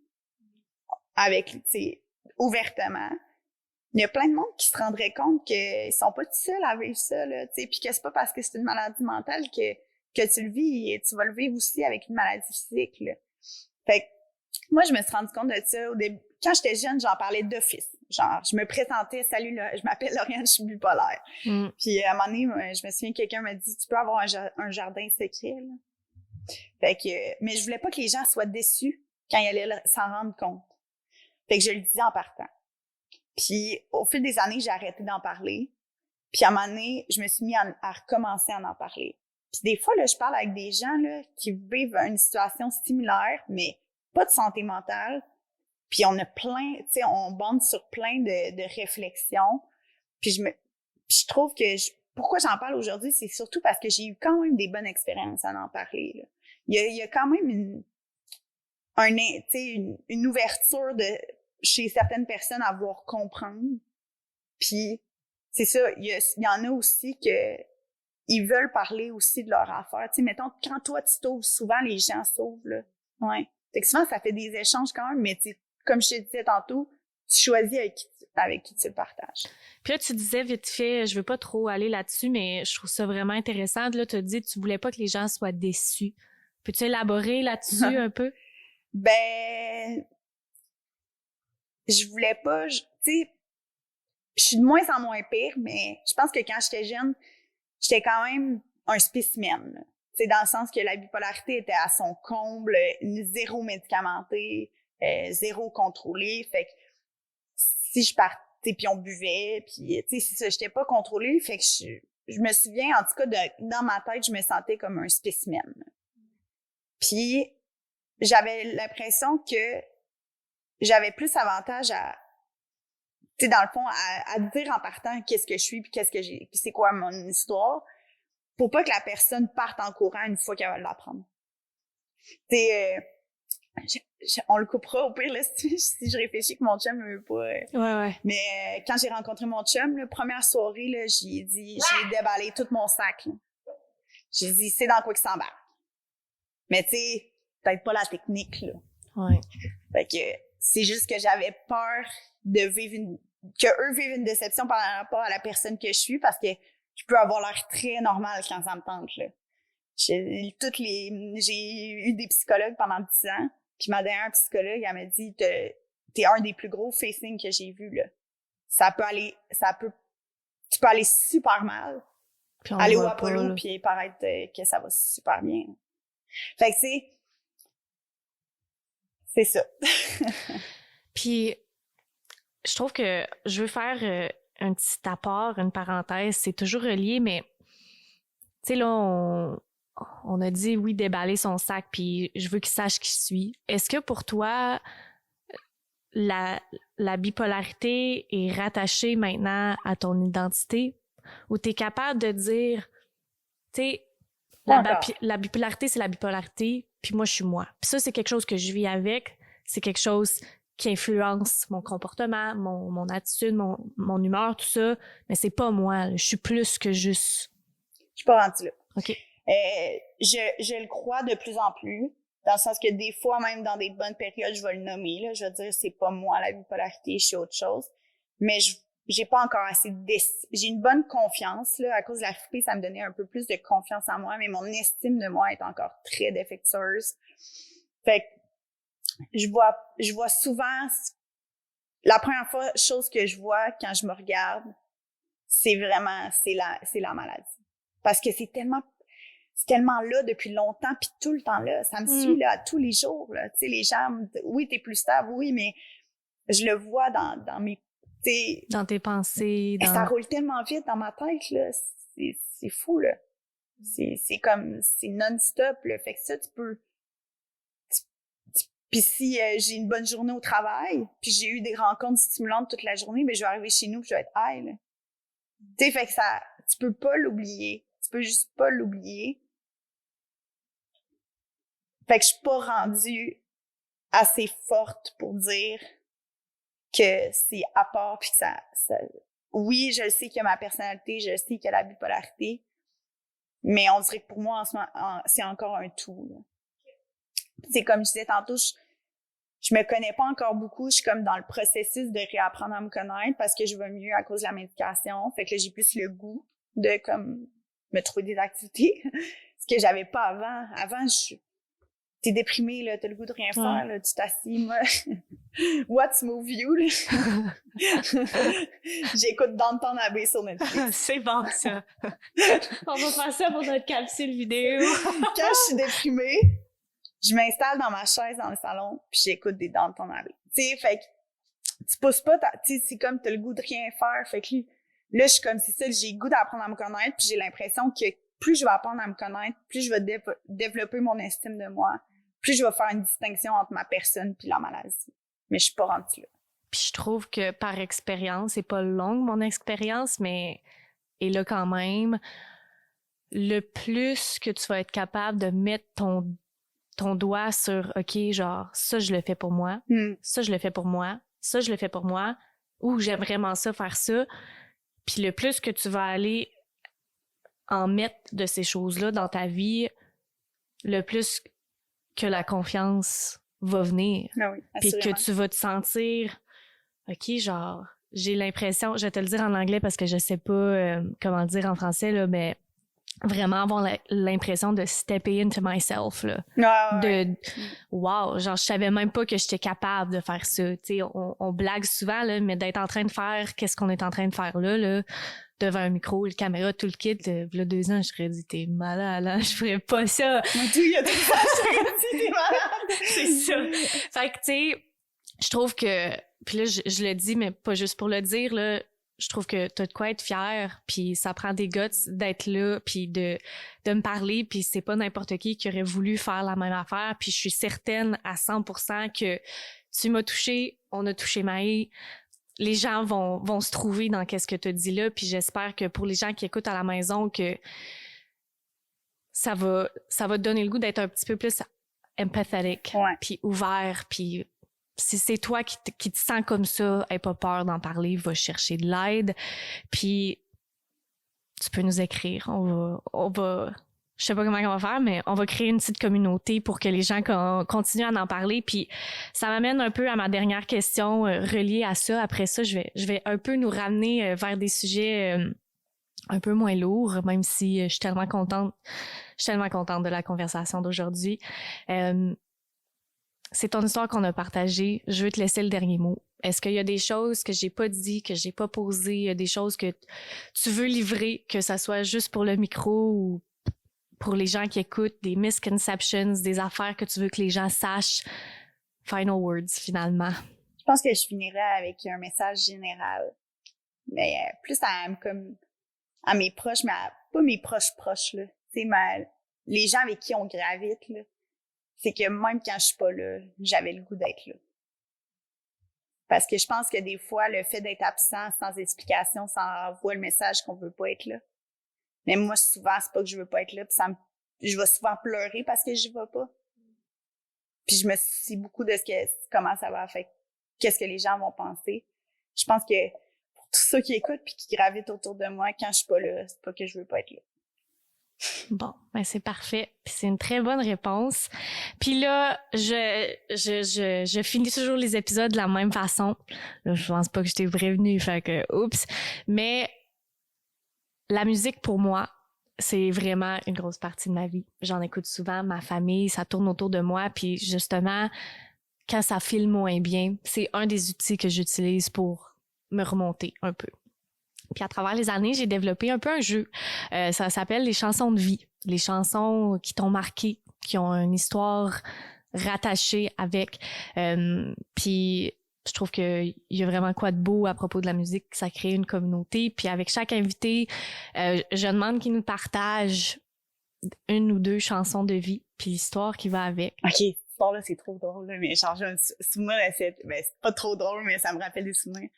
avec, tu sais, ouvertement, il y a plein de monde qui se rendrait compte qu'ils sont pas tout seuls à vivre ça, là, tu sais, puis que c'est pas parce que c'est une maladie mentale que tu le vis, et tu vas le vivre aussi avec une maladie physique, là. Fait que, moi, je me suis rendu compte de ça au début. Quand j'étais jeune, j'en parlais d'office. Genre, je me présentais, salut, là, je m'appelle Lauriane, je suis bipolaire. Puis, à un moment donné, je me souviens que quelqu'un m'a dit, tu peux avoir un jardin secret, là. Fait que, mais je voulais pas que les gens soient déçus quand ils allaient s'en rendre compte. Fait que je le disais en partant. Puis, au fil des années, j'ai arrêté d'en parler. Puis, à un moment donné, je me suis mis à recommencer à en parler. Puis, des fois, là, je parle avec des gens, là, qui vivent une situation similaire, mais pas de santé mentale. Puis, on a plein, tu sais, on bande sur plein de réflexions. Puis, je trouve que pourquoi j'en parle aujourd'hui, c'est surtout parce que j'ai eu quand même des bonnes expériences à en parler, là. Il y a quand même une ouverture chez certaines personnes à vouloir comprendre. Puis, c'est ça, il y en a aussi que ils veulent parler aussi de leur affaire. Tu sais, mettons, quand toi, tu t'ouvres, souvent, les gens s'ouvrent, là. Ouais. Fait que souvent, ça fait des échanges quand même, mais tu sais, comme je te disais tantôt, tu choisis avec qui tu le partages. Puis là, tu disais vite fait, je veux pas trop aller là-dessus, mais je trouve ça vraiment intéressant. Là, tu as dit que tu voulais pas que les gens soient déçus. Peux-tu élaborer là-dessus un peu? Ben, je voulais pas, tu sais, je suis de moins en moins pire, mais je pense que quand j'étais jeune, j'étais quand même un spécimen. C'est dans le sens que la bipolarité était à son comble, zéro médicamenté, zéro contrôlé. Fait que si je partais, puis on buvait, puis tu sais, c'est ça, j'étais pas contrôlée. Fait que je me souviens, en tout cas, dans ma tête, je me sentais comme un spécimen. Puis j'avais l'impression que j'avais plus avantage à, tu sais, dans le fond, à dire en partant qu'est-ce que je suis, puis c'est quoi mon histoire, pour pas que la personne parte en courant une fois qu'elle va l'apprendre. Tu sais, on le coupera au pire, là, si je réfléchis que mon chum ne veut pas. Ouais. Mais quand j'ai rencontré mon chum, la première soirée, là, j'ai déballé tout mon sac, là. J'ai dit, c'est dans quoi qu'il s'embarque. Mais tu sais, peut-être pas la technique, là. Ouais. Fait que c'est juste que j'avais peur de vivre que eux vivent une déception par rapport à la personne que je suis, parce que je peux avoir l'air très normal quand ça me tente, là. J'ai eu des psychologues pendant 10 ans, puis ma dernière psychologue, elle m'a dit, t'es un des plus gros facing que j'ai vu, là. Tu peux aller super mal, aller au Apollo, puis paraître que ça va super bien. Fait que c'est ça. Puis, je trouve que je veux faire un petit apport, une parenthèse, c'est toujours relié, mais tu sais, là, on a dit, oui, déballer son sac, puis je veux qu'il sache qui je suis. Est-ce que pour toi, la bipolarité est rattachée maintenant à ton identité, ou t'es capable de dire, tu sais, la bipolarité, c'est la bipolarité, puis moi, je suis moi. Puis ça, c'est quelque chose que je vis avec, c'est quelque chose qui influence mon comportement, mon attitude, mon humeur, tout ça, mais c'est pas moi, là. Je suis plus que juste. Je suis pas rendue là. OK. Je le crois de plus en plus, dans le sens que des fois, même dans des bonnes périodes, je vais le nommer, là, je vais dire, c'est pas moi la bipolarité, je suis autre chose, mais j'ai pas encore assez j'ai une bonne confiance, là, à cause de la FIP, ça me donnait un peu plus de confiance en moi, mais mon estime de moi est encore très défectueuse. Fait que je vois souvent, la première chose que je vois quand je me regarde, c'est la maladie. Parce que c'est tellement là depuis longtemps, puis tout le temps là. Ça me suit là tous les jours, là. Tu sais, les gens, oui, t'es plus stable, oui, mais je le vois dans mes, t'sais, dans tes pensées. Ça roule tellement vite dans ma tête, là. C'est fou, là. C'est non-stop, là. Fait que ça, tu peux. Puis si j'ai une bonne journée au travail, puis j'ai eu des rencontres stimulantes toute la journée, ben je vais arriver chez nous, puis je vais être high, là. Tu sais, fait que tu peux pas l'oublier. Tu peux juste pas l'oublier. Fait que je suis pas rendue assez forte pour dire que c'est à part, puis que ça... Oui, je sais qu'il y a ma personnalité, je sais qu'il y a la bipolarité, Mais on dirait que pour moi, en ce moment, c'est encore un tout, là. C'est comme je disais tantôt, je me connais pas encore beaucoup. Je suis comme dans le processus de réapprendre à me connaître parce que je vais mieux à cause de la médication. Fait que là, j'ai plus le goût de comme me trouver des activités. Ce que j'avais pas avant. Avant, t'es déprimé, là, t'as le goût de rien faire, là, tu t'assis, moi. What's Move You, là? J'écoute Downton Abbey sur Netflix. C'est bon, ça. On va faire ça pour notre capsule vidéo. Quand je suis déprimée, je m'installe dans ma chaise dans le salon, puis j'écoute des Downton Abbey. Tu sais, fait que tu pousses pas, tu sais, c'est comme t'as le goût de rien faire. Fait que là, je suis comme, c'est ça, j'ai le goût d'apprendre à me connaître, puis j'ai l'impression que plus je vais apprendre à me connaître, plus je vais développer mon estime de moi, plus je vais faire une distinction entre ma personne puis la maladie. Mais je suis pas rendue là. Puis je trouve que par expérience, c'est pas longue mon expérience, mais et là quand même, le plus que tu vas être capable de mettre ton doigt sur OK, genre ça je le fais pour moi, ça je le fais pour moi, ça je le fais pour moi, ou j'aime vraiment ça faire ça. Puis le plus que tu vas aller en mettre de ces choses-là dans ta vie, le plus que la confiance va venir. Ah oui, puis que tu vas te sentir OK, genre j'ai l'impression, je vais te le dire en anglais parce que je sais pas comment le dire en français là, mais vraiment avoir l'impression de stepper into myself là. Wow, genre je savais même pas que j'étais capable de faire ça. Tu sais, on blague souvent là, mais d'être en train de faire qu'est-ce qu'on est en train de faire là devant un micro, la caméra, tout le kit, là 2 ans, je serais dit t'es malade là, je ferais pas ça. Moi tout, il y a tout ça, je serais dit t'es malade. C'est ça. Fait que tu sais, je trouve que puis là je le dis mais pas juste pour le dire là. Je trouve que t'as de quoi être fière, puis ça prend des guts d'être là, puis de me parler, puis c'est pas n'importe qui aurait voulu faire la même affaire, puis je suis certaine à 100% que tu m'as touchée, on a touché Maë, les gens vont se trouver dans qu'est-ce que tu dis là, puis j'espère que pour les gens qui écoutent à la maison que ça va te donner le goût d'être un petit peu plus empathetic, puis ouvert, puis si c'est toi qui te sens comme ça, aie pas peur d'en parler, va chercher de l'aide. Puis tu peux nous écrire. On va je sais pas comment on va faire, mais on va créer une petite communauté pour que les gens continuent à en parler. Puis ça m'amène un peu à ma dernière question reliée à ça. Après ça, je vais un peu nous ramener vers des sujets un peu moins lourds, même si je suis tellement contente de la conversation d'aujourd'hui. C'est ton histoire qu'on a partagée. Je veux te laisser le dernier mot. Est-ce qu'il y a des choses que j'ai pas dit, que j'ai pas posées, des choses que tu veux livrer, que ça soit juste pour le micro ou pour les gens qui écoutent, des misconceptions, des affaires que tu veux que les gens sachent? Final words, finalement. Je pense que je finirais avec un message général. Mais plus à mes proches, mais pas mes proches, là. Tu sais, les gens avec qui on gravite, là. C'est que même quand je suis pas là, j'avais le goût d'être là. Parce que je pense que des fois, le fait d'être absent sans explication, ça envoie le message qu'on veut pas être là. Mais moi, souvent, c'est pas que je veux pas être là, puis je vais souvent pleurer parce que j'y vais pas. Puis je me soucie beaucoup de comment ça va affecter, qu'est-ce que les gens vont penser. Je pense que pour tous ceux qui écoutent puis qui gravitent autour de moi, quand je suis pas là, c'est pas que je veux pas être là. Bon, ben c'est parfait. Puis c'est une très bonne réponse. Puis là, je finis toujours les épisodes de la même façon. Là, je pense pas que je t'ai prévenu, fait que oups. Mais la musique pour moi, c'est vraiment une grosse partie de ma vie. J'en écoute souvent, ma famille, ça tourne autour de moi. Puis justement, quand ça file moins bien, c'est un des outils que j'utilise pour me remonter un peu. Puis à travers les années, j'ai développé un peu un jeu. Ça s'appelle les chansons de vie. Les chansons qui t'ont marqué, qui ont une histoire rattachée avec. Puis je trouve qu'il y a vraiment quoi de beau à propos de la musique. Ça crée une communauté. Puis avec chaque invité, je demande qu'il nous partage 1 ou 2 chansons de vie, puis l'histoire qui va avec. OK, cette histoire-là, c'est trop drôle. Là, mais genre, j'ai un souvenir c'est pas trop drôle, mais ça me rappelle des souvenirs.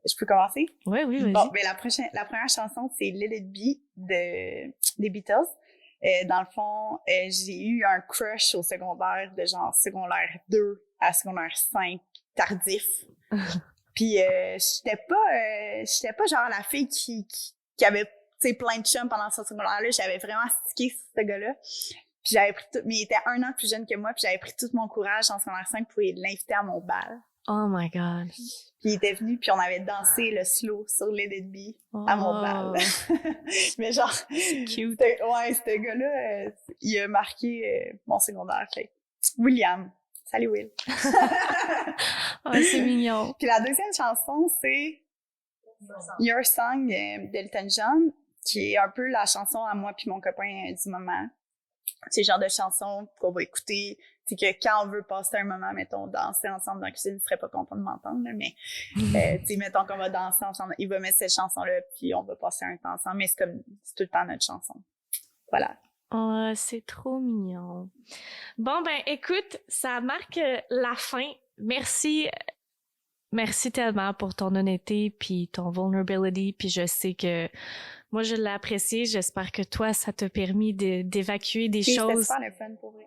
Je peux commencer? Oui, vas-y. Bon, ben la première chanson, c'est Let It Be des Beatles. Dans le fond, j'ai eu un crush au secondaire de genre secondaire 2 à secondaire 5 tardif. Puis j'étais pas genre la fille qui avait tu sais, plein de chums pendant ce secondaire-là. J'avais vraiment stické sur ce gars-là. Puis j'avais pris tout, mais il était 1 an plus jeune que moi, puis j'avais pris tout mon courage en secondaire 5 pour l'inviter à mon bal. Oh my God. Puis il était venu, puis on avait dansé le slow sur Let It Be à mon bal. Mais genre, cute. Ce gars-là, il a marqué mon secondaire. Fait. William. Salut Will. Oh, c'est mignon. Puis la deuxième chanson, c'est Your Song d'Elton John, qui est un peu la chanson à moi puis mon copain du moment. C'est le genre de chanson qu'on va écouter, c'est que quand on veut passer un moment, mettons, danser ensemble dans la cuisine, il serait pas content de m'entendre, là, mais tu sais, mettons qu'on va danser ensemble, il va mettre cette chanson-là, puis on va passer un temps ensemble, mais c'est tout le temps notre chanson. Voilà. Oh, c'est trop mignon. Bon, ben, écoute, ça marque la fin. Merci tellement pour ton honnêteté puis ton vulnerability, puis je sais que moi, je l'ai apprécié. J'espère que toi, ça t'a permis d'évacuer des choses. C'était super le fun pour vrai.